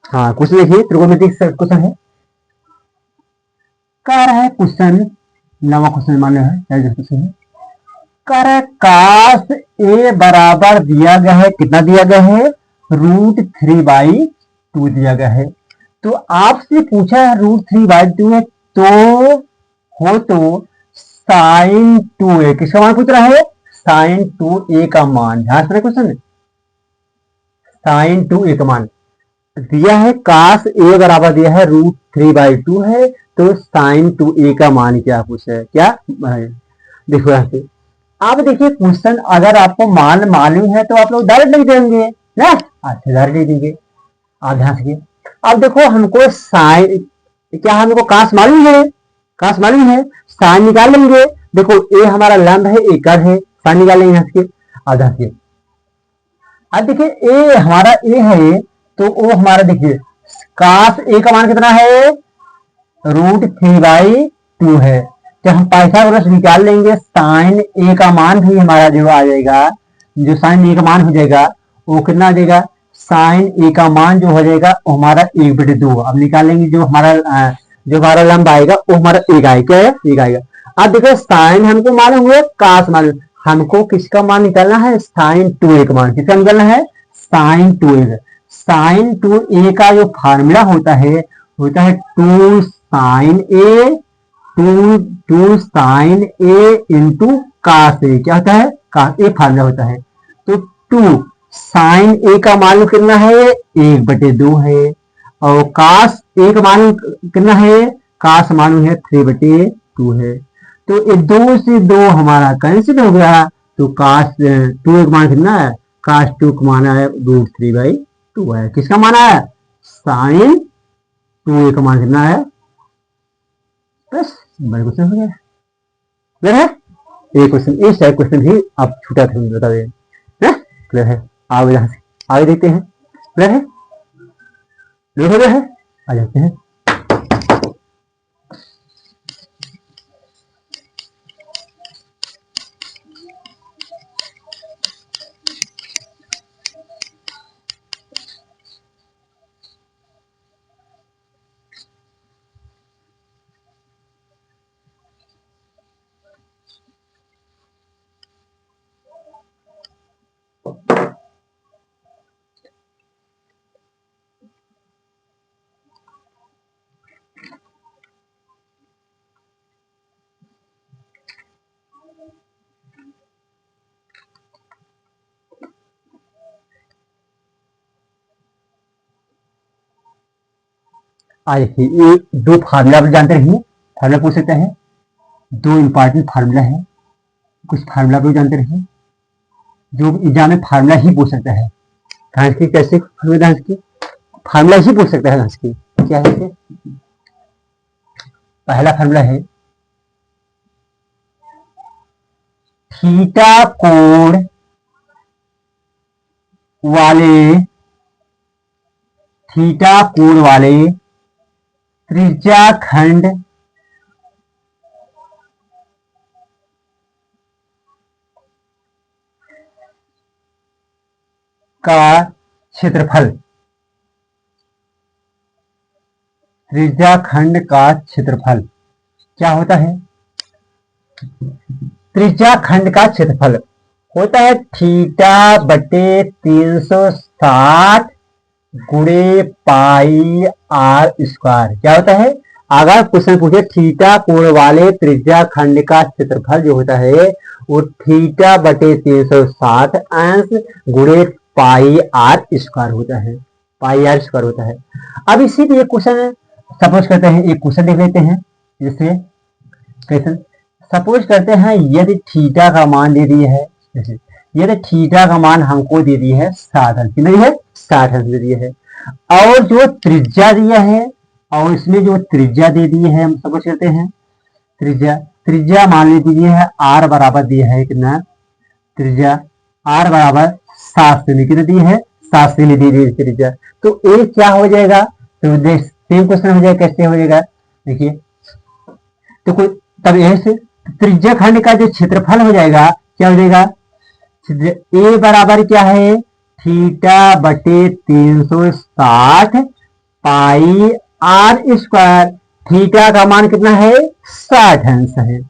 हाँ क्वेश्चन देखिए, त्रिकोणमितिक क्वेश्चन है, कह रहा है क्वेश्चन, नवा क्वेश्चन मान है, क्वेश्चन है, कह रहा है काश ए बराबर दिया गया है, कितना दिया गया है, √3/2 दिया गया है। तो आपसे पूछा है √3/2 है तो हो तो sin 2a किसका मान पूछ रहा है, sin 2a का मान, ध्यान से क्वेश्चन, sin 2a का मान दिया है, काश ए बराबर दिया है √3/2 है तो sin 2a का मान क्या पूछा है, क्या देखो यहाँ पे आप देखिए क्वेश्चन अगर आपको मान मालूम है तो आप लोग डायरेक्ट लिख देंगे ना, अच्छा डायरेक्ट लिख देंगे। आप ध्यान से अब देखो हमको साइन, क्या हमको काश मालूम है, काश मालूम है, साइन निकाल लेंगे, देखो ए हमारा लंब है, एकड़ है, साइन निकाल लेंगे यहाँ से। अब ध्यान से अब देखिए ए हमारा ए है तो वो हमारा देखिए काश ए का मान कितना है, √3/2 है, तो हम पाइथागोरस निकाल लेंगे, साइन ए का मान भी हमारा जो आ जाएगा, जो साइन ए का मान हो जाएगा वो कितना आ जाएगा, साइन ए का मान जो हो जाएगा वो हमारा 1/2। अब निकाल लेंगे जो हमारा लंब आएगा वो हमारा 1 आएगा, क्या है, 1 आएगा। अब देखो साइन हमको मालूम हुआ, काश मालूम, हमको किसका मान निकालना है, साइन 2a का मान, किसका निकालना है, साइन 2a। साइन 2a का जो फार्मूला होता है 2 साइन ए, 2 साइन ए इंटू काश ए, क्या होता है, काश ए फार्मूला होता है। तो 2 साइन ए का मान कितना है, 1/2 है और काश ए का मान कितना है, काश मान है 3/2 है। तो ये 2 से 2 हमारा कैंसिल हो गया, तो काश 2 का मान कितना है, काश 2 का मान है √3/2 है, किसका मान है, साइन 2a का मान कितना है, बस बड़े क्वेश्चन हो गया। क्लियर है? ये क्वेश्चन, इस टाइप क्वेश्चन भी आप छूटा था बता दें। क्लियर है? आगे यहाँ से आगे देखते हैं। क्लियर है? नोट हो गया है? आ जाते हैं। आज ये दो फार्मूला आप जानते रहिए, फार्मूला पूछ सकते हैं, दो इंपॉर्टेंट फार्मूला है, कुछ फार्मूला भी जानते रहिए, जो एग्जाम में फार्मूला ही पूछ सकता है। घास की कैसे फार्मूला, घास की फार्मूला ही पूछ सकता है। घास की क्या है इसे? पहला फार्मूला है थीटा कोण वाले त्रिज्या खंड का क्षेत्रफल, त्रिज्या खंड का क्षेत्रफल क्या होता है? त्रिज्या खंड का क्षेत्रफल होता है थीटा बटे 360 गुणे पाई आर स्क्वायर। क्या होता है? अगर क्वेश्चन पूछे थीटा कोण वाले त्रिज्या खंड का क्षेत्रफल जो होता है वो थीटा बटे 360 अंश गुणे पाई आर स्क्वायर होता है, पाई आर स्क्वायर होता है। अब इसी पे एक क्वेश्चन सपोज करते हैं, एक क्वेश्चन देख लेते हैं। जैसे क्वेश्चन सपोज करते हैं यदि थीटा का मान दे दिए है, यदि थीटा का मान हमको दे दी है 60 अंश, नहीं है 60 अंश दे दिए है, और जो त्रिज्या दिया है, और इसमें जो त्रिज्या दे दी है, हम सपोज करते हैं त्रिज्या मान लीजिए है आर बराबर दिया है कितना, त्रिज्या आर बराबर 7 से कितने दी है, 7 से दी है त्रिज्या। तो ए क्या हो जाएगा? तो सेम क्वेश्चन हो जाएगा, कैसे हो जाएगा देखिए, तो कोई तब ऐसे त्रिज्या खंड का जो क्षेत्रफल हो जाएगा क्या हो जाएगा? ए बराबर क्या है? थीटा बटे 360 पाई आर स्क्वायर। थीटा का मान कितना है? 60 अंश है,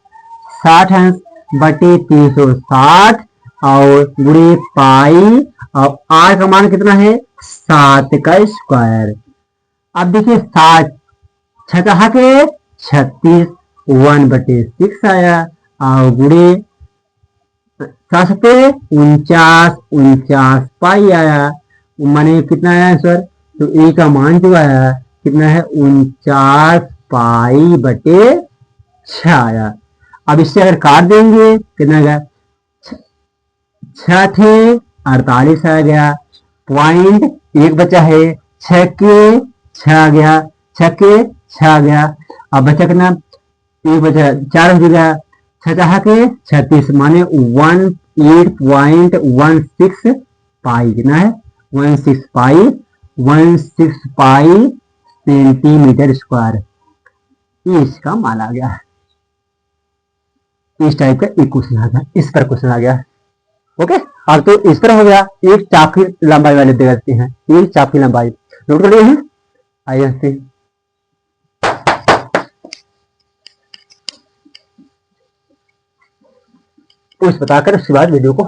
60 अंश बटे 360 और गुणे पाई, और आर का मान कितना है? 7 का स्क्वायर। अब देखिए 60 छठा के 36 1/6 आया, और गुणे 49 पाई आया, माने कितना आया आंसर? तो ए का मान जो आया कितना है? 49 पाई बटे 6 आया। अब इससे अगर काट देंगे कितना आएगा? 6 थे 48 आ गया, पॉइंट एक बचा है, 6 के 6 आ गया, 6 के 6 आ गया। अब बचा कितना? एक बचा 4 हो गया, 6 के 36 माने 18.16 पाई, कितना है? 16 पाई सेंटीमीटर स्क्वायर, इसका मान आ गया। इस टाइप का एक क्वेश्चन आ गया, इस पर क्वेश्चन आ गया। ओके, अब तो इस तरह हो गया। एक चाप की लंबाई वाले दे देते हैं, एक चाप की लंबाई नोट कर लिए हैं। आइए से कुछ बताकर उसके बाद वीडियो को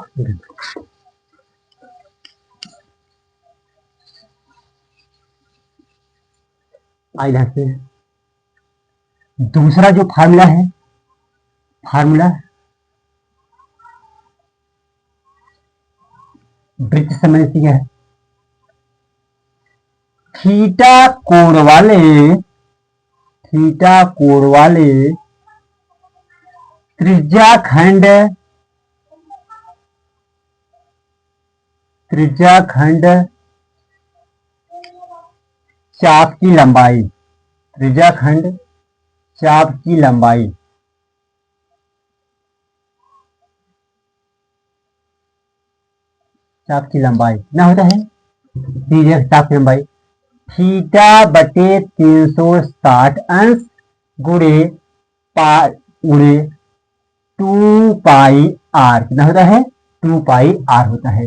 आइए से दूसरा जो फार्मूला है, फार्मूला वृत्त सममिति है। थीटा कोण वाले त्रिज्या खंड चाप की लंबाई, त्रिज्या खंड चाप की लंबाई चाप की लंबाई कितना होता है, तिर्यक चाप की लंबाई थीटा बटे 360 अंश गुणे गुणे 2 पाई आर कितना होता है, 2 पाई आर होता है।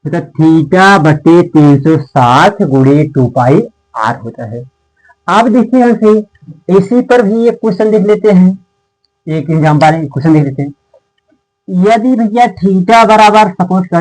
तो थीटा बटे 360 गुणे 2 पाई आर होता है। आप देखिए यहाँ से इसी पर भी एक क्वेश्चन देख लेते हैं, एक एग्जाम्पल क्वेश्चन देख लेते हैं। यदि भैया थीटा बराबर सपोज कर